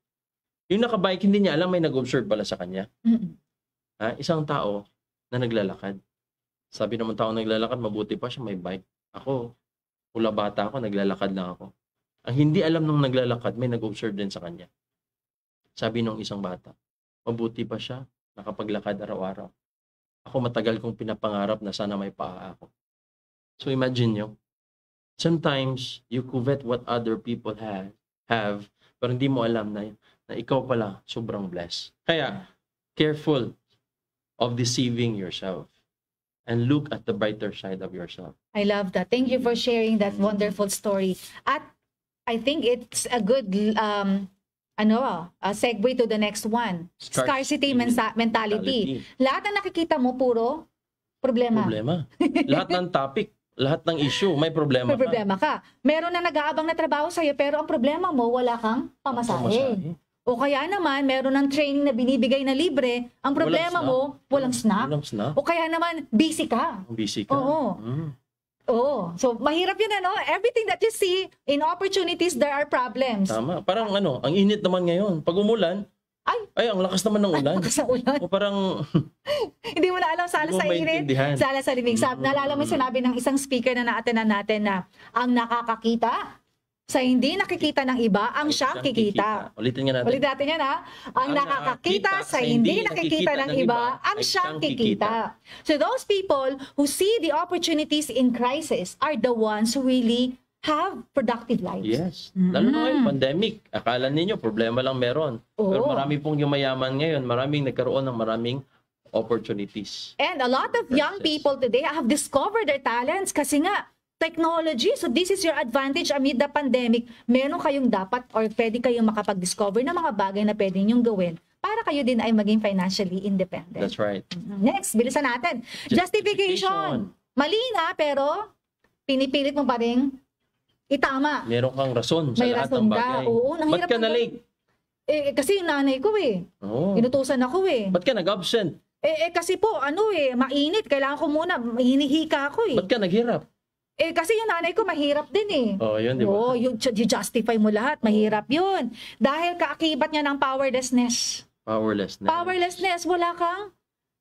Yung nakabike, hindi niya alam, may nag-observe pala sa kanya. Isang tao na naglalakad. Sabi naman tao naglalakad, mabuti pa siya, may bike. Ako, pula bata ako, naglalakad lang ako. Ang hindi alam nung naglalakad, may nag-observe din sa kanya. Sabi nung isang bata, mabuti pa siya, nakapaglakad araw-araw. Ako matagal kong pinapangarap na sana may paa ako. So imagine nyo, sometimes you covet what other people have, pero hindi mo alam na ikaw pala sobrang blessed. Kaya, careful of deceiving yourself and look at the brighter side of yourself.
I love that. Thank you for sharing that wonderful story. At I think it's a good a segue to the next one. Scarcity mentality. Lahat na nakikita mo puro problema.
Lahat ng topic, lahat ng issue, may problema
May problema ka. Meron na nag-aabang na trabaho sa'yo, pero ang problema mo, wala kang pamasahe. O kaya naman, meron ng training na binibigay na libre, ang problema mo, walang snack. O kaya naman, busy ka. Oo. Oo. So, mahirap yun, ano? Everything that you see, in opportunities, there are problems.
Tama. Parang ang init naman ngayon. Pag umulan, ay, ang lakas naman ng ulan.
Lakas ng ulan.
O parang...
Hindi mo na alam, sala sa init, sala sa limig. Naalala mo yung sinabi ng isang speaker na naatenan natin na ang nakakakita sa hindi nakikita ng iba, ang siyang kikita.
Ulitin nga natin.
Ulitin natin yan, ha? Ang nakakakita sa hindi nakikita ng iba, ang siyang kikita. So those people who see the opportunities in crisis are the ones who really have productive lives.
Yes. Lalo na ngayon, pandemic. Akala ninyo, problema lang meron. Pero
Oo.
marami pong yumayaman ngayon. Maraming nagkaroon ng maraming opportunities.
And a lot of young people today have discovered their talents kasi nga, technology. So this is your advantage amid the pandemic. Meron kayong dapat or pwede kayong makapag-discover ng mga bagay na pwede nyong gawin para kayo din ay maging financially independent.
That's right.
Next, bilisan natin. Justification. Mali na, pero pinipilit mo pa rin itama.
Meron kang rason sa
May
lahat
rason
ng
ka.
bagay.
Oo,
Ba't
nahirap
ka
na-
na-late?
Kasi yung nanay ko
Oo.
Inutusan ako
Ba't ka nag-absent?
kasi po, mainit. Kailangan ko muna, hinihika ako
Ba't ka naghirap?
Kasi yung nanay ko mahirap din
Oh, yun, di ba?
Oo, yung justify mo lahat, mahirap yun. Dahil kaakibat niya ng powerlessness. Powerlessness, wala kang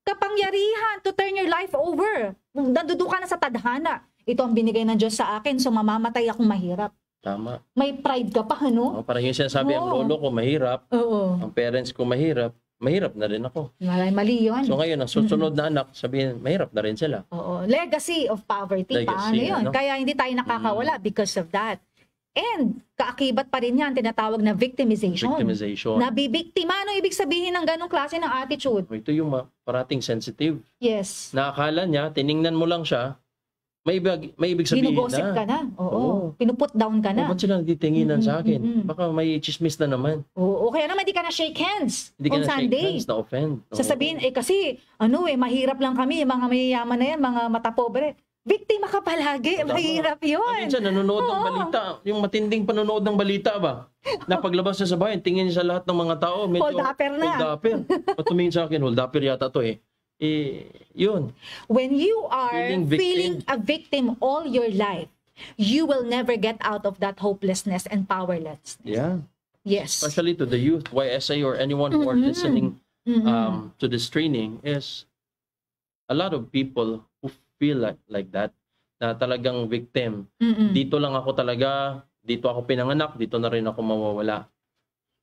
kapangyarihan to turn your life over. Nandudo ka na sa tadhana. Ito ang binigay ng Diyos sa akin, so mamamatay akong mahirap.
Tama.
May pride ka pa, ano?
Parang yung sinasabi, ang lolo ko mahirap,
Oo.
ang parents ko mahirap na rin ako.
Mali yun.
So ngayon, ang susunod na anak, sabihin, mahirap na rin sila.
Oo. Legacy of poverty.
Legacy,
Paano yun?
ano?
Kaya hindi tayo nakakawala because of that. And kaakibat pa rin yan, tinatawag na victimization.
Victimization.
Nabibiktima. Ano ibig sabihin ng ganong klase ng attitude?
Ito yung parating sensitive.
Yes.
Nakakala niya, tiningnan mo lang siya, may ibig sabihin
Ginugosip
na.
ka na. Oo.
Oo.
Pinuput down ka na.
Ba't sila nagtitinginan sa akin? Baka may chismis na naman.
Oo. Kaya naman di ka na shake hands
Hindi ka
on
na shake
Sunday.
hands, na-offend. Oo.
Sasabihin, kasi, mahirap lang kami, mga mayayaman na yan, mga matapobre. Biktima ka palagi.
Tama.
Mahirap yun.
Minsan nanonood ng
Oo.
balita, yung matinding panonood ng balita ba? Napaglabas na sa bahay, tingin niya sa lahat ng mga tao, medyo
Hold-upper na.
Hold-upper. Patumingin sa akin, hold-upper yata to eh. Yun.
When you are
Feeling victim.
feeling a victim all your life, you will never get out of that hopelessness and powerlessness.
Yeah.
Yes.
Especially to the youth, YSA or anyone who are listening to this training is a lot of people who feel like that, na talagang victim. Dito lang ako talaga, dito ako pinanganak, dito na rin ako mawawala.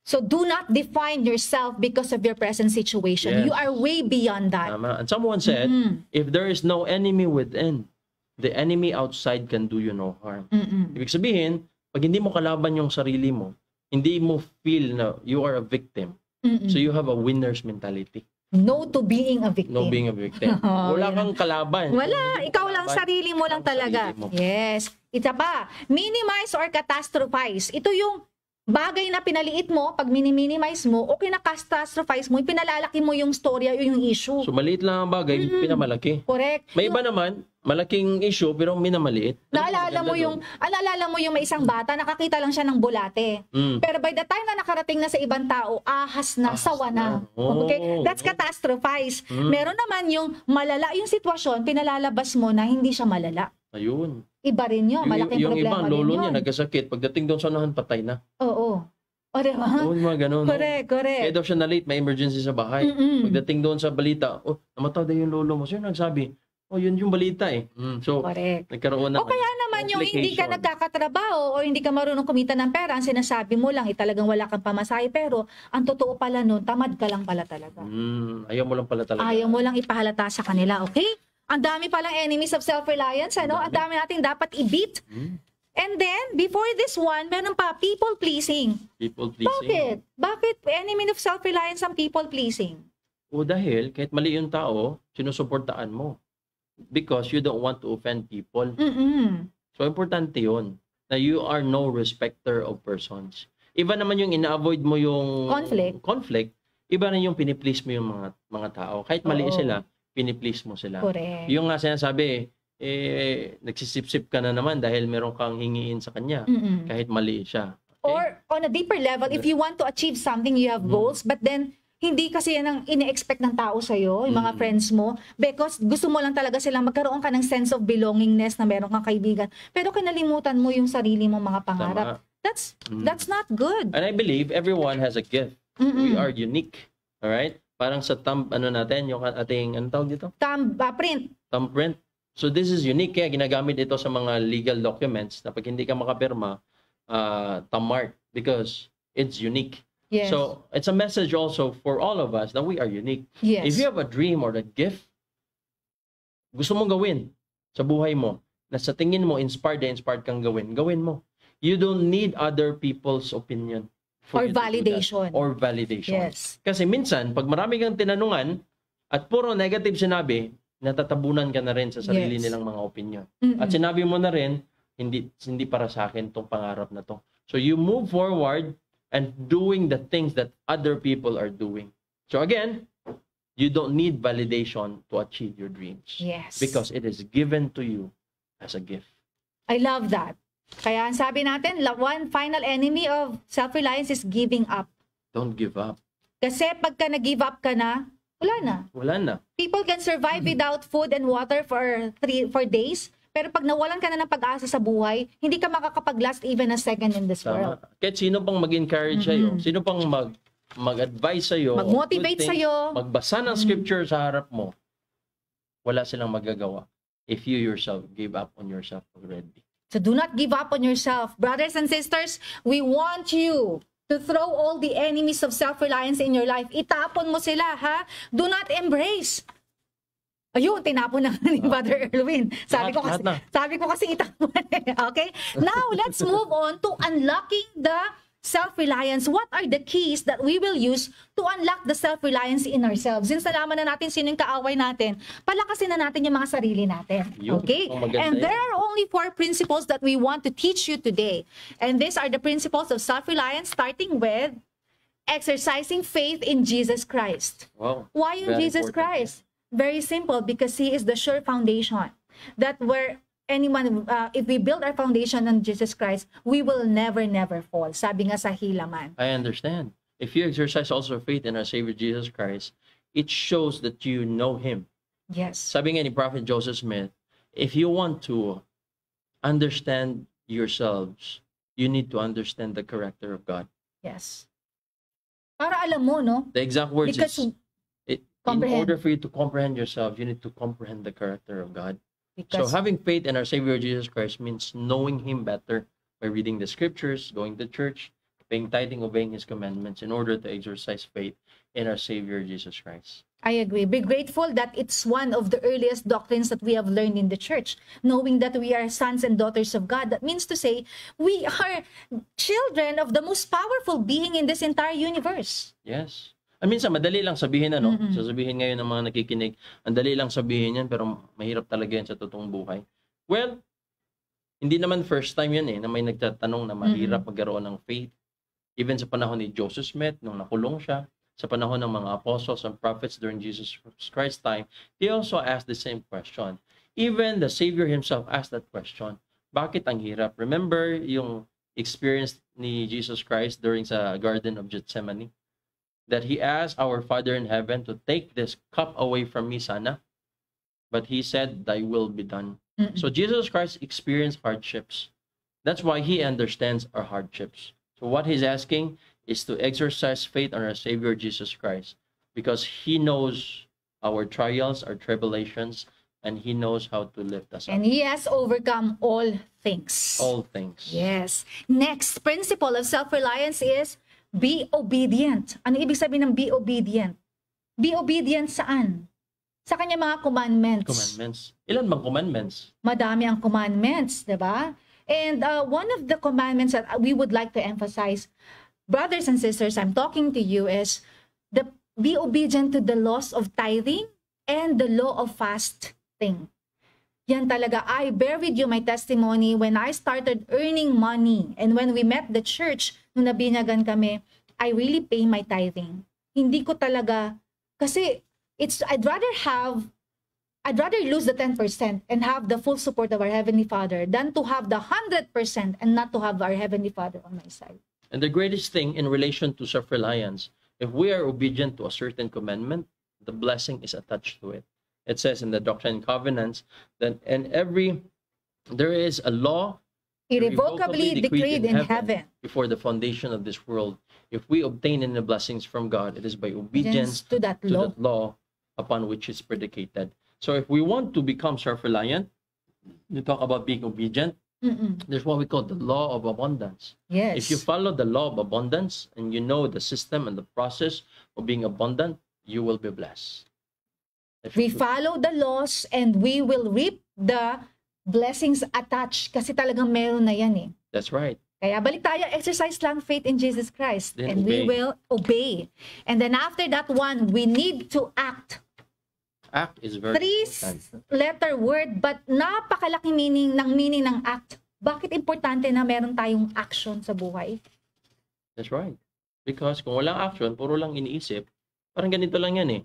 So do not define yourself because of your present situation.
Yes.
You are way beyond that.
Tama. And someone said, if there is no enemy within, the enemy outside can do you no harm. Ibig sabihin, pag hindi mo kalaban yung sarili mo, hindi mo feel na you are a victim. So you have a winner's mentality.
No to being a victim.
No being a victim. Wala kang kalaban.
Wala. Ikaw lang, sarili mo lang talaga.
Sarili mo.
Yes. Isa pa, minimize or catastrophize. Ito yung bagay na pinaliit mo, pag minimize mo, o kinakatastrophize mo, pinalalaki mo yung storya o yung issue.
So maliit lang ang bagay, pinamalaki.
Correct.
May iba naman, malaking issue pero minamaliit.
Naalala mo yung may isang bata, nakakita lang siya ng bulate. Pero by the time na nakarating na sa ibang tao, ahas na, sawa na.
Oh.
Okay? That's catastrophize. Meron naman yung malala yung sitwasyon, pinalalabas mo na hindi siya malala.
Ayun.
Iba rin yun. Malaking
Yung
problema
iba, lolo
rin
niya
yun.
nagkasakit. Pagdating doon sa unahan, patay na.
Oo. O, diba?
Oo, yung mga ganun.
Correct.
Kaya daw siya na-late, may emergency sa bahay. Pagdating doon sa balita, namatay daw yung lolo mo. Sino nagsabi? Yun yung balita eh. So,
Correct.
nagkaroon ng
O kaya naman yung hindi ka
complication.
nagkakatrabaho o hindi ka marunong kumita ng pera, ang sinasabi mo lang, talagang wala kang pamasahe, pero ang totoo pala nun, tamad ka lang pala talaga.
Ayaw mo lang pala talaga.
Ayaw mo lang ipahalata sa kanila, okay? Ang dami palang enemies of self-reliance, ano? Ang dami nating dapat i-beat. And then, before this one, meron pa, people-pleasing.
People-pleasing.
Bakit enemy of self-reliance ang people-pleasing?
Dahil kahit mali yung tao, sinusuportaan mo. Because you don't want to offend people. So, importante yun. Na you are no respecter of persons. Iba naman yung ina-avoid mo yung conflict. Iba rin yung piniplease mo yung mga tao. Kahit mali sila, piniplease mo sila.
Correct.
Yung nga sinasabi, nagsisip-sip ka na naman dahil meron kang hingiin sa kanya. Kahit mali siya. Okay?
Or on a deeper level, if you want to achieve something, you have goals, but then hindi kasi yan ang ine-expect ng tao sa'yo, yung mga friends mo, because gusto mo lang talaga silang magkaroon ka ng sense of belongingness na meron kang kaibigan, pero kinalimutan mo yung sarili mong mga pangarap. That's not good.
And I believe everyone has a gift. We are unique. Alright? Parang sa natin, yung ating, anong tawag dito?
Print.
Thumbprint. So this is unique, kaya ginagamit ito sa mga legal documents na pag hindi ka makapirma, thumb-mark, because it's unique.
Yes.
So it's a message also for all of us that we are unique.
Yes.
If you have a dream or a gift, gusto mong gawin sa buhay mo, na sa tingin mo inspired kang gawin mo. You don't need other people's opinion
Or
you to do that.
validation.
Or validation.
Yes.
Kasi minsan, pag marami kang tinanungan at puro negative sinabi, natatabunan ka na rin sa sarili
Yes.
nilang mga opinion.
Mm-mm.
At sinabi mo na rin, hindi para sa akin tong pangarap na to. So you move forward and doing the things that other people are doing. So again, you don't need validation to achieve your dreams.
Yes.
Because it is given to you as a gift.
I love that. Kaya ang sabi natin, one final enemy of self-reliance is giving up.
Don't give up.
Kasi pagka nag-give up ka na, wala na.
Wala na.
People can survive without food and water for days. Pero pag nawalan ka na ng pag-asa sa buhay, hindi ka makakapag-last even a second in this world.
Tama. Kahit sino pang mag-encourage sa'yo, sino pang mag-advise sa'yo,
Mag-motivate
good things,
sa'yo.
magbasa ng scripture sa harap mo, wala silang magagawa if you yourself give up on yourself already.
So do not give up on yourself. Brothers and sisters, we want you to throw all the enemies of self-reliance in your life. Itapon mo sila, ha? Do not embrace. Ayun, tinapon na ni Brother Erwin. Sabi ko kasi itapon. Okay? Now, let's move on to unlocking the self-reliance. What are the keys that we will use to unlock the self-reliance in ourselves? Since nalaman na natin sino yung kaaway natin, palakasin na natin yung mga sarili natin.
Yun.
Okay?
Oh, maganda
And
yun.
there are only 4 principles that we want to teach you today. And these are the principles of self-reliance, starting with exercising faith in Jesus Christ.
Wow.
Why in
Very
Jesus
important.
Christ? Very simple, because He is the sure foundation. That where anyone, if we build our foundation on Jesus Christ, we will never fall. Sabi nga sa Hilaman.
I understand. If you exercise also faith in our Savior Jesus Christ, it shows that you know Him.
Yes.
Sabi nga ni Prophet Joseph Smith, if you want to understand yourselves, you need to understand the character of God.
Yes. Para alam mo, no?
The exact words
Because
is, in
comprehend.
order for you to comprehend yourself, you need to comprehend the character of God. So
Because
having faith in our Savior Jesus Christ means knowing Him better by reading the scriptures, going to church, paying tithing, obeying His commandments in order to exercise faith in our Savior Jesus Christ.
I agree. Be grateful that it's one of the earliest doctrines that we have learned in the church. Knowing that we are sons and daughters of God. That means to say, we are children of the most powerful being in this entire universe.
Yes. At minsan, madali lang sabihin, ano? Sasabihin ngayon ng mga nakikinig, ang dali lang sabihin yan, pero mahirap talaga yan sa totoong buhay. Well, hindi naman first time yan na may nagtatanong na mahirap magkaroon ng faith. Even sa panahon ni Joseph Smith, nung nakulong siya, sa panahon ng mga apostles and prophets during Jesus Christ's time, they also asked the same question. Even the Savior Himself asked that question. Bakit ang hirap? Remember yung experience ni Jesus Christ during sa Garden of Gethsemane? That He asked our Father in heaven to take this cup away from me, sana. But He said, thy will be done. So Jesus Christ experienced hardships. That's why He understands our hardships. So what He's asking is to exercise faith on our Savior Jesus Christ, because He knows our trials, our tribulations, and He knows how to lift us up.
And He has overcome all things.
All things.
Yes. Next principle of self-reliance is be obedient. Ano ibig sabihin ng be obedient? Be obedient saan? Sa kanya mga commandments.
Commandments. Ilan bang commandments?
Madami ang commandments, di ba? And one of the commandments that we would like to emphasize, brothers and sisters, I'm talking to you, is be obedient to the laws of tithing and the law of fasting. Yan talaga. I bear with you my testimony when I started earning money and when we met the church, nung nabinyagan kami, I really pay my tithing. Hindi ko talaga, kasi I'd rather lose the 10% and have the full support of our Heavenly Father than to have the 100% and not to have our Heavenly Father on my side.
And the greatest thing in relation to self-reliance, if we are obedient to a certain commandment, the blessing is attached to it. It says in the Doctrine and Covenants that there is a law
Irrevocably decreed in heaven.
before the foundation of this world. If we obtain any blessings from God, it is by obedience
To that
to
law.
that law upon which it's predicated. So if we want to become self-reliant, you talk about being obedient, there's what we call the law of abundance.
Yes.
If you follow the law of abundance and you know the system and the process of being abundant, you will be blessed. If
We
you-
follow the laws and we will reap the blessings attached kasi talagang meron na yan eh.
That's right.
Kaya balik tayo, exercise lang faith in Jesus Christ.
Then
and we
obey.
will obey. And then after that one, we need to act.
Act is very important.
Three-letter word, but napakalaking meaning ng act. Bakit importante na meron tayong action sa buhay?
That's right. Because kung walang action, puro lang iniisip, parang ganito lang yan eh.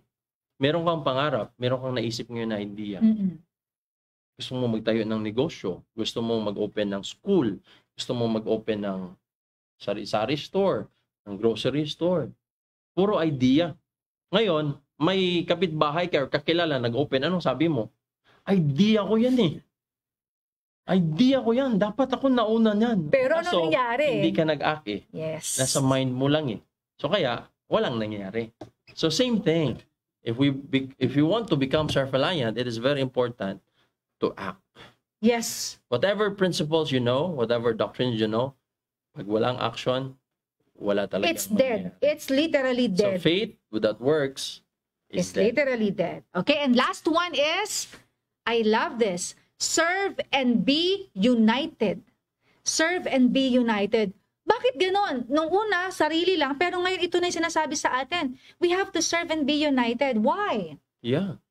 Meron kang pangarap, meron kang naisip ngayon na idea.
Mm-mm.
Gusto mo magtayo ng negosyo, gusto mo mag-open ng school, gusto mo mag-open ng sari-sari store, ng grocery store. Puro idea. Ngayon, may kapitbahay ka or kakilala nag-open, anong sabi mo? Idea ko yan eh. Idea ko yan. Dapat ako nauna niyan.
Pero ano
Kaso,
nangyari?
hindi ka nag-act eh.
Yes.
Nasa mind mo lang eh. So kaya, walang nangyari. So same thing. If you want to become self-reliant, it is very important to act.
Yes.
Whatever principles you know, whatever doctrines you know, pag walang action, wala talaga.
It's dead. It's literally
So
dead.
faith without works is
It's
dead.
literally dead. Okay, and last one is, I love this. Serve and be united. Serve and be united. Bakit ganon? Nung una, sarili lang, pero ngayon ito na yung sinasabi sa atin. We have to serve and be united. Why?
Yeah.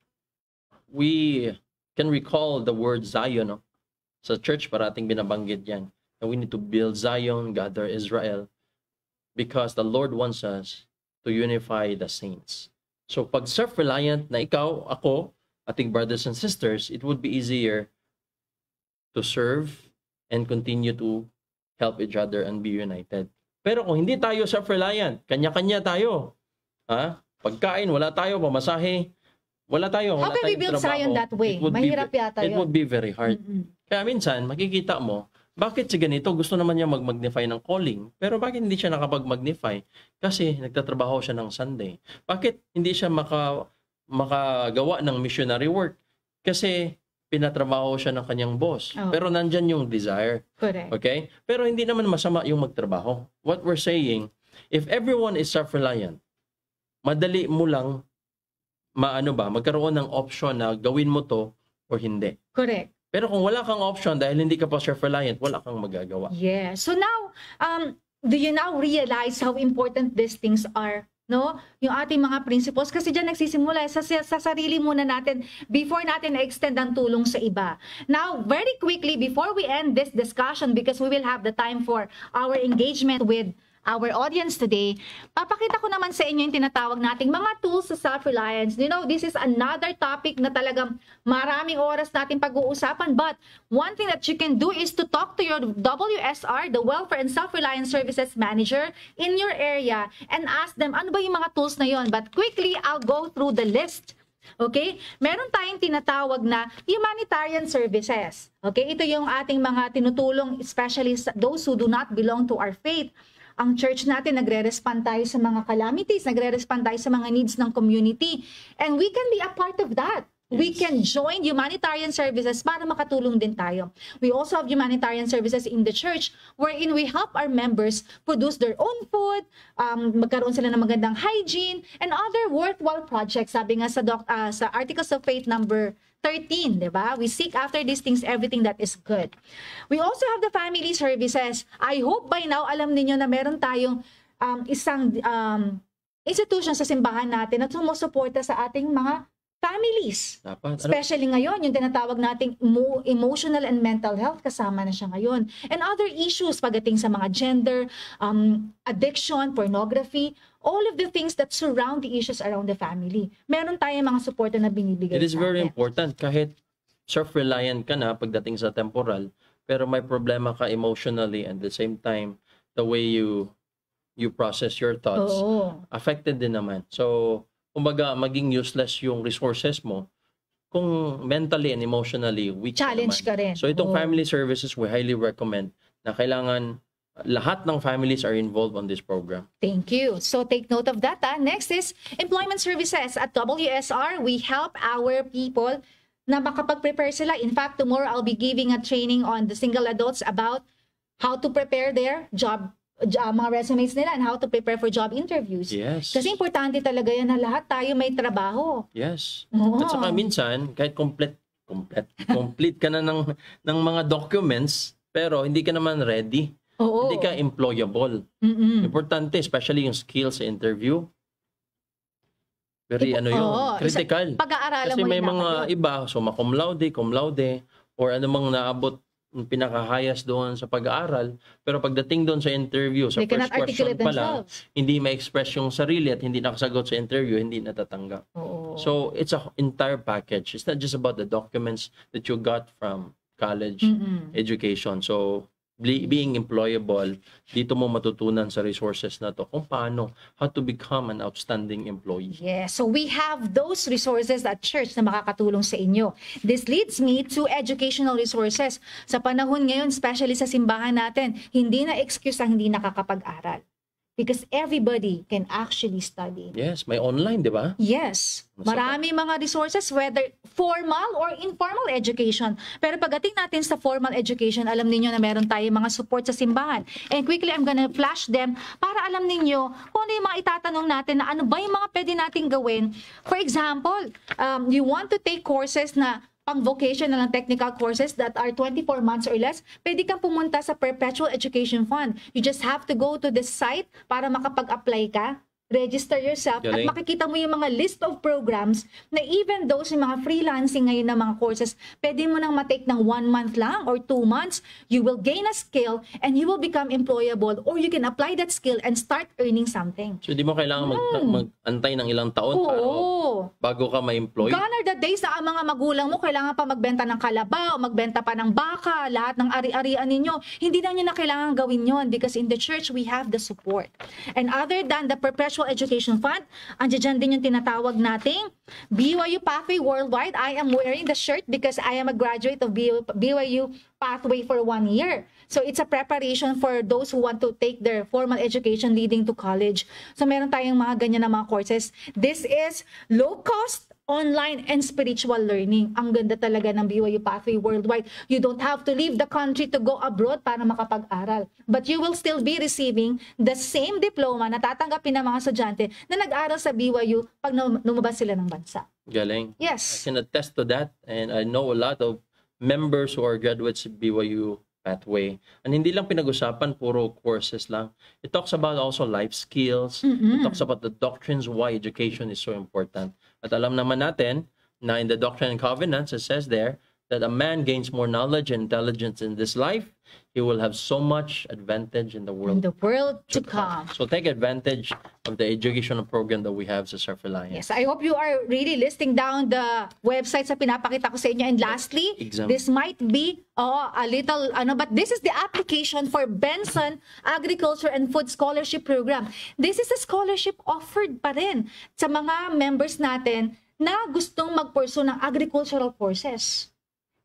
We can recall the word Zion. No? Sa church, parating binabanggit yan. And we need to build Zion, gather Israel, because the Lord wants us to unify the saints. So pag self-reliant na ikaw, ako, ating brothers and sisters, it would be easier to serve and continue to help each other and be united. Pero kung hindi tayo self-reliant, kanya-kanya tayo. Ha? Pagkain, wala tayo, pamasahe, wala tayo.
How
Wala
can we
tayong
build
trabaho.
Zion that way?
It would
Mahirap yata
It
yun.
would be very hard.
Mm-mm.
Kaya minsan, makikita mo, bakit si ganito gusto naman niya mag-magnify ng calling, pero bakit hindi siya nakapag-magnify? Kasi nagtatrabaho siya ng Sunday. Bakit hindi siya makagawa ng missionary work? Kasi pinatrabaho siya ng kanyang boss.
Oh.
Pero nandyan yung desire.
Correct.
Okay? Pero hindi naman masama yung magtrabaho. What we're saying, if everyone is self-reliant, madali mo lang magkaroon ng option na gawin mo to or hindi.
Correct.
Pero kung wala kang option dahil hindi ka pa self-reliant, wala kang magagawa.
Yeah. So now, do you now realize how important these things are? No? Yung ating mga principles. Kasi dyan nagsisimula sa sarili muna natin before natin na-extend ang tulong sa iba. Now, very quickly, before we end this discussion, because we will have the time for our engagement with our audience today, papakita ko naman sa inyo yung tinatawag nating mga tools sa self-reliance. You know, this is another topic na talagang maraming oras natin pag-uusapan, but one thing that you can do is to talk to your WSR, the Welfare and Self-Reliance Services Manager in your area, and ask them, ano ba yung mga tools na yon? But quickly, I'll go through the list. Okay? Meron tayong tinatawag na humanitarian services. Okay? Ito yung ating mga tinutulong, especially those who do not belong to our faith. Ang church natin, nagre-respond tayo sa mga calamities, nagre-respond tayo sa mga needs ng community. And we can be a part of that. We can join humanitarian services para makatulong din tayo. We also have humanitarian services in the church wherein we help our members produce their own food, magkaroon sila ng magandang hygiene, and other worthwhile projects. Sabi nga sa Articles of Faith number 13, di ba? We seek after these things, everything that is good. We also have the family services. I hope by now, alam niyo na meron tayong isang institution sa simbahan natin na sumusuporta sa ating mga families.
Dapat.
Especially ngayon, yung tinatawag nating emotional and mental health, kasama na siya ngayon. And other issues pagdating sa mga gender, addiction, pornography, all of the things that surround the issues around the family. Meron tayong mga suporta na binibigay
It is
sa
very
atin.
important. Kahit self-reliant ka na pagdating sa temporal, pero may problema ka emotionally, and at the same time, the way you process your thoughts,
Oo.
affected din naman. So, kumbaga, maging useless yung resources mo kung mentally and emotionally weak
Challenge ka rin.
So, itong
Oo.
family services, we highly recommend na kailangan lahat ng families are involved on this program.
Thank you. So take note of that. Next is employment services. At WSR, we help our people na makapag-prepare sila. In fact, tomorrow I'll be giving a training on the single adults about how to prepare their mga resumes nila and how to prepare for job interviews.
Yes.
Kasi importante talaga yan na lahat tayo may trabaho.
Yes.
Oo.
At saka minsan, kahit complete ka na ng mga documents, pero hindi ka naman ready.
Oo.
Hindi ka employable.
Mm-mm.
Importante, especially yung skills sa interview. Very
Oo.
critical.
Pag-aaralan
Kasi
mo
may
yun
mga
dapat yun.
iba, cum laude, or anumang naabot yung pinakahayas doon sa pag-aaral. Pero pagdating doon sa interview, sa
They cannot
first question
articulate
pa lang,
themselves.
hindi ma-express yung sarili at hindi nakasagot sa interview, hindi natatanggap.
Oo.
So, it's a entire package. It's not just about the documents that you got from college
Mm-mm.
education. So, being employable, dito mo matutunan sa resources na to kung paano, how to become an outstanding employee.
Yes. So we have those resources at church na makakatulong sa inyo. This leads me to educational resources. Sa panahon ngayon, especially sa simbahan natin, hindi na excuse ang hindi nakakapag-aral. Because everybody can actually study.
Yes, may online, di ba?
Yes. Marami mga resources, whether formal or informal education. Pero pagdating natin sa formal education, alam niyo na meron tayong mga support sa simbahan. And quickly, I'm gonna flash them para alam niyo kung ano yung mga itatanong natin na ano ba yung mga pwede nating gawin. For example, you want to take courses na pang vocational and technical courses that are 24 months or less, pwede kang pumunta sa Perpetual Education Fund. You just have to go to the site para makapag-apply ka, register yourself, at
Galing.
makikita mo yung mga list of programs na even those yung mga freelancing ngayon na mga courses, pwede mo nang matake ng 1 month lang or 2 months, you will gain a skill and you will become employable, or you can apply that skill and start earning something.
So, di mo kailangan mag-antay ng ilang taon para
Oo.
bago ka ma-employ.
Gone are the days na ang mga magulang mo kailangan pa magbenta ng kalabaw, magbenta pa ng baka, lahat ng ari-arian ninyo. Hindi na nyo na kailangan gawin yon because in the church, we have the support. And other than the Perpetual Education Fund, andiyan din yung tinatawag nating BYU Pathway Worldwide. I am wearing the shirt because I am a graduate of BYU Pathway for 1 year. So it's a preparation for those who want to take their formal education leading to college. So meron tayong mga ganyan na mga courses. This is low cost, online, and spiritual learning. Ang ganda talaga ng BYU Pathway Worldwide. You don't have to leave the country to go abroad para makapag-aral. But you will still be receiving the same diploma na tatanggapin ng mga estudyante na nag-aral sa BYU pag lumabas sila ng bansa.
Galing. I
Yes.
can attest to that, and I know a lot of members who are graduates of BYU Pathway. And hindi lang pinag-usapan, puro courses lang. It talks about also life skills. It talks about the doctrines, why education is so important. At alam naman natin na in the Doctrine and Covenants, it says there that a man gains more knowledge and intelligence in this life, he will have so much advantage in the
In
world
the world to come.
So take advantage of the educational program that we have sa Self-Reliance.
Yes, I hope you are really listing down the websites na pinapakita ko sa inyo. And lastly,
Exam.
this might be a little, but this is the application for Benson Agriculture and Food Scholarship Program. This is a scholarship offered pa rin sa mga members natin na gustong mag-pursue ng agricultural courses.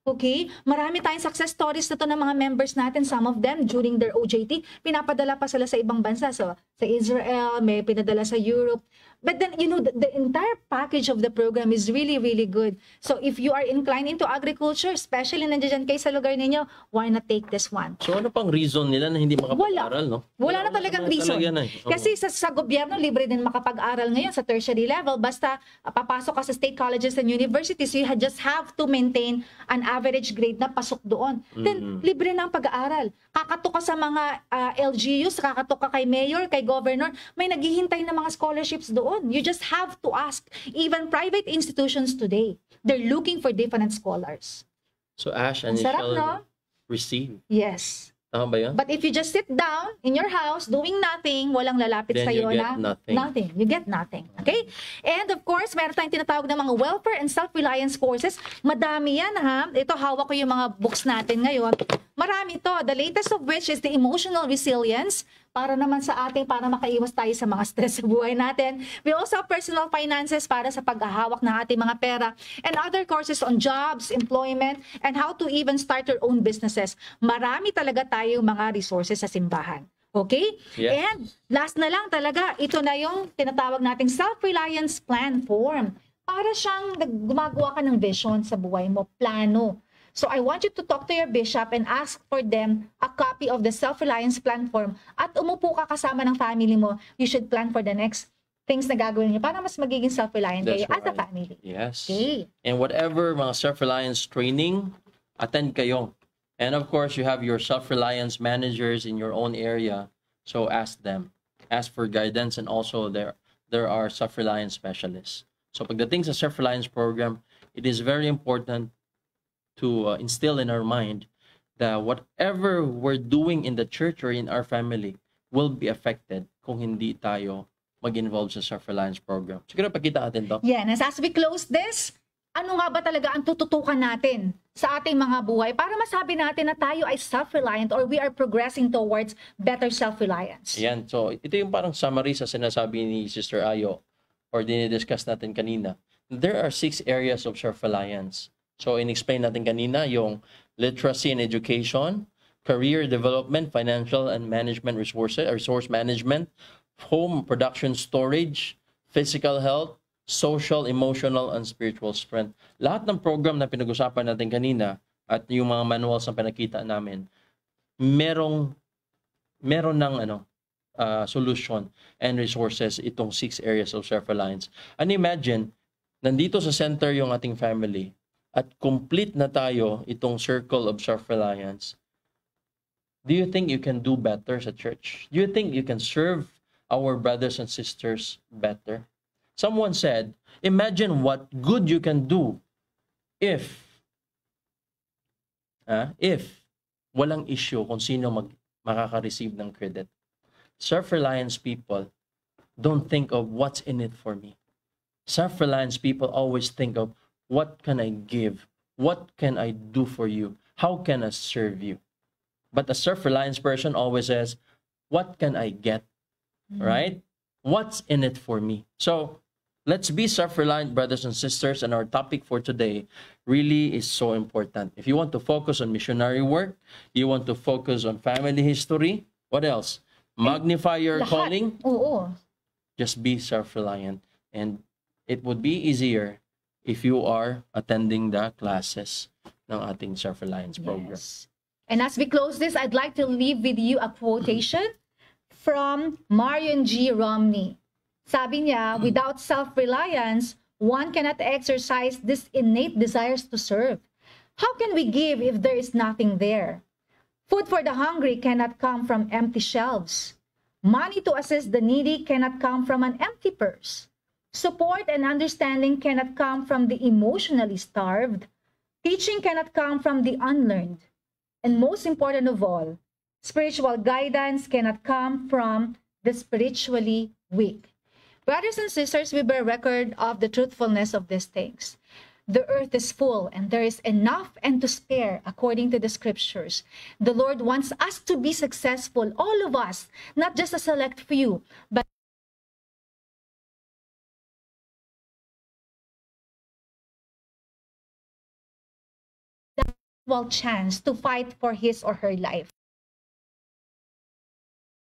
Okay? Marami tayong success stories na to ng mga members natin. Some of them, during their OJT, pinapadala pa sila sa ibang bansa. So, sa Israel, may pinadala sa Europe. But then, the entire package of the program is really, really good. So, if you are inclined into agriculture, especially nandiyan kayo sa lugar ninyo, why not take this one?
So ano pang reason nila na hindi makapag-aral, no?
Wala na talagang reason.
Talaga na, eh. Oo.
Kasi sa gobyerno, libre din makapag-aral ngayon sa tertiary level. Basta papasok ka sa state colleges and universities, you just have to maintain an average grade na pasok doon. Then, libre na ang pag-aaral. Kakatok ka sa mga LGUs, kakatok ka kay mayor, kay governor, may naghihintay na mga scholarships doon. You just have to ask. Even private institutions today, they're looking for different scholars.
So Ash, and
Ang
you
sarap,
shall
no?
receive.
Yes.
Tama ba yun?
But if you just sit down in your house doing nothing, walang lalapit
Then
sa iyo
you get
na
nothing.
You get nothing. Okay? And of course, meron tayong tinatawag na mga welfare and self-reliance courses. Madami yan, ha? Ito, hawak ko yung mga books natin ngayon. Marami to. The latest of which is the emotional resilience para naman sa ating, para makaiwas tayo sa mga stress sa buhay natin. We also have personal finances para sa paghahawak ng ating mga pera, and other courses on jobs, employment, and how to even start your own businesses. Marami talaga tayong mga resources sa simbahan. Okay?
Yes.
And last na lang talaga, ito na yung tinatawag nating self-reliance plan form. Para siyang gumagawa ka ng vision sa buhay mo, plano. So I want you to talk to your bishop and ask for them a copy of the self-reliance plan form. At umupo ka kasama ng family mo, you should plan for the next things na gagawin niyo para mas magiging self-reliant
That's
kayo as a
right.
family.
Yes.
Okay.
And whatever mga self-reliance training, attend kayo. And of course, you have your self-reliance managers in your own area. So ask them. Ask for guidance, and also there are self-reliance specialists. So pagdating sa self-reliance program, it is very important to instill in our mind that whatever we're doing in the church or in our family will be affected kung hindi tayo mag-involve sa self-reliance program. Siguro pakita natin to.
Yeah, and as we close this, ano nga ba talaga ang tututukan natin sa ating mga buhay para masabi natin na tayo ay self-reliant or we are progressing towards better self-reliance?
Ayan, so ito yung parang summary sa sinasabi ni Sister Ayo or dinidiscuss natin kanina. There are 6 areas of self-reliance. So in-explain natin kanina yung literacy and education, career development, financial and management resources, resource management, home production storage, physical health, social, emotional, and spiritual strength. Lahat ng program na pinag-usapan natin kanina at yung mga manuals na pinakita namin, meron ng solution and resources itong 6 areas of self-reliance. And imagine, nandito sa center yung ating family at complete na tayo itong circle of self-reliance. Do you think you can do better sa church? Do you think you can serve our brothers and sisters better? Someone said, imagine what good you can do if walang issue kung sino makaka-receive ng credit. Self-reliance people don't think of what's in it for me. Self-reliance people always think of what can I give? What can I do for you? How can I serve you? But a self-reliance person always says, what can I get? Right? What's in it for me? So, let's be self-reliant, brothers and sisters, and our topic for today really is so important. If you want to focus on missionary work, you want to focus on family history, what else? Magnify your
Lahat.
calling,
Oo.
just be self-reliant. And it would be easier if you are attending the classes ng ating self-reliance program.
Yes. And as we close this, I'd like to leave with you a quotation from Marion G. Romney. Sabi niya, without self-reliance, one cannot exercise this innate desires to serve. How can we give if there is nothing there? Food for the hungry cannot come from empty shelves. Money to assist the needy cannot come from an empty purse. Support and understanding cannot come from the emotionally starved. Teaching cannot come from the unlearned. And most important of all, spiritual guidance cannot come from the spiritually weak. Brothers and sisters, we bear record of the truthfulness of these things. The earth is full and there is enough and to spare according to the scriptures. The Lord wants us to be successful, all of us, not just a select few, but chance to fight for his or her life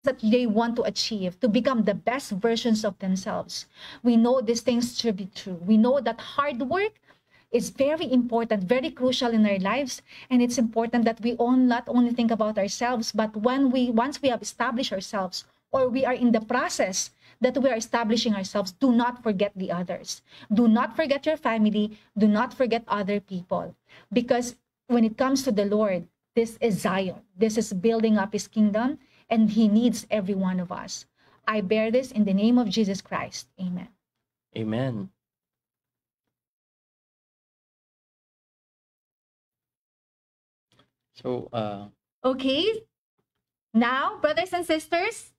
that they want to achieve, to become the best versions of themselves. We know these things to be true. We know that hard work is very important, very crucial in our lives, and it's important that we not only think about ourselves, but once we have established ourselves, or we are in the process that we are establishing ourselves, do not forget the others. Do not forget your family. Do not forget other people, because when it comes to the Lord, this is Zion. This is building up his kingdom, and he needs every one of us. I bear this in the name of Jesus Christ. Amen.
Amen. So,
Okay. Now, brothers and sisters,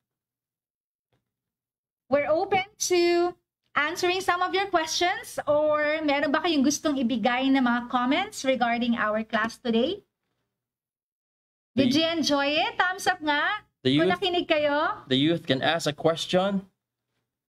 we're open to answering some of your questions, or meron ba kayong gustong ibigay na mga comments regarding our class today? Did you enjoy it? Thumbs up nga.
The
Kung
youth,
nakinig kayo.
the youth can ask a question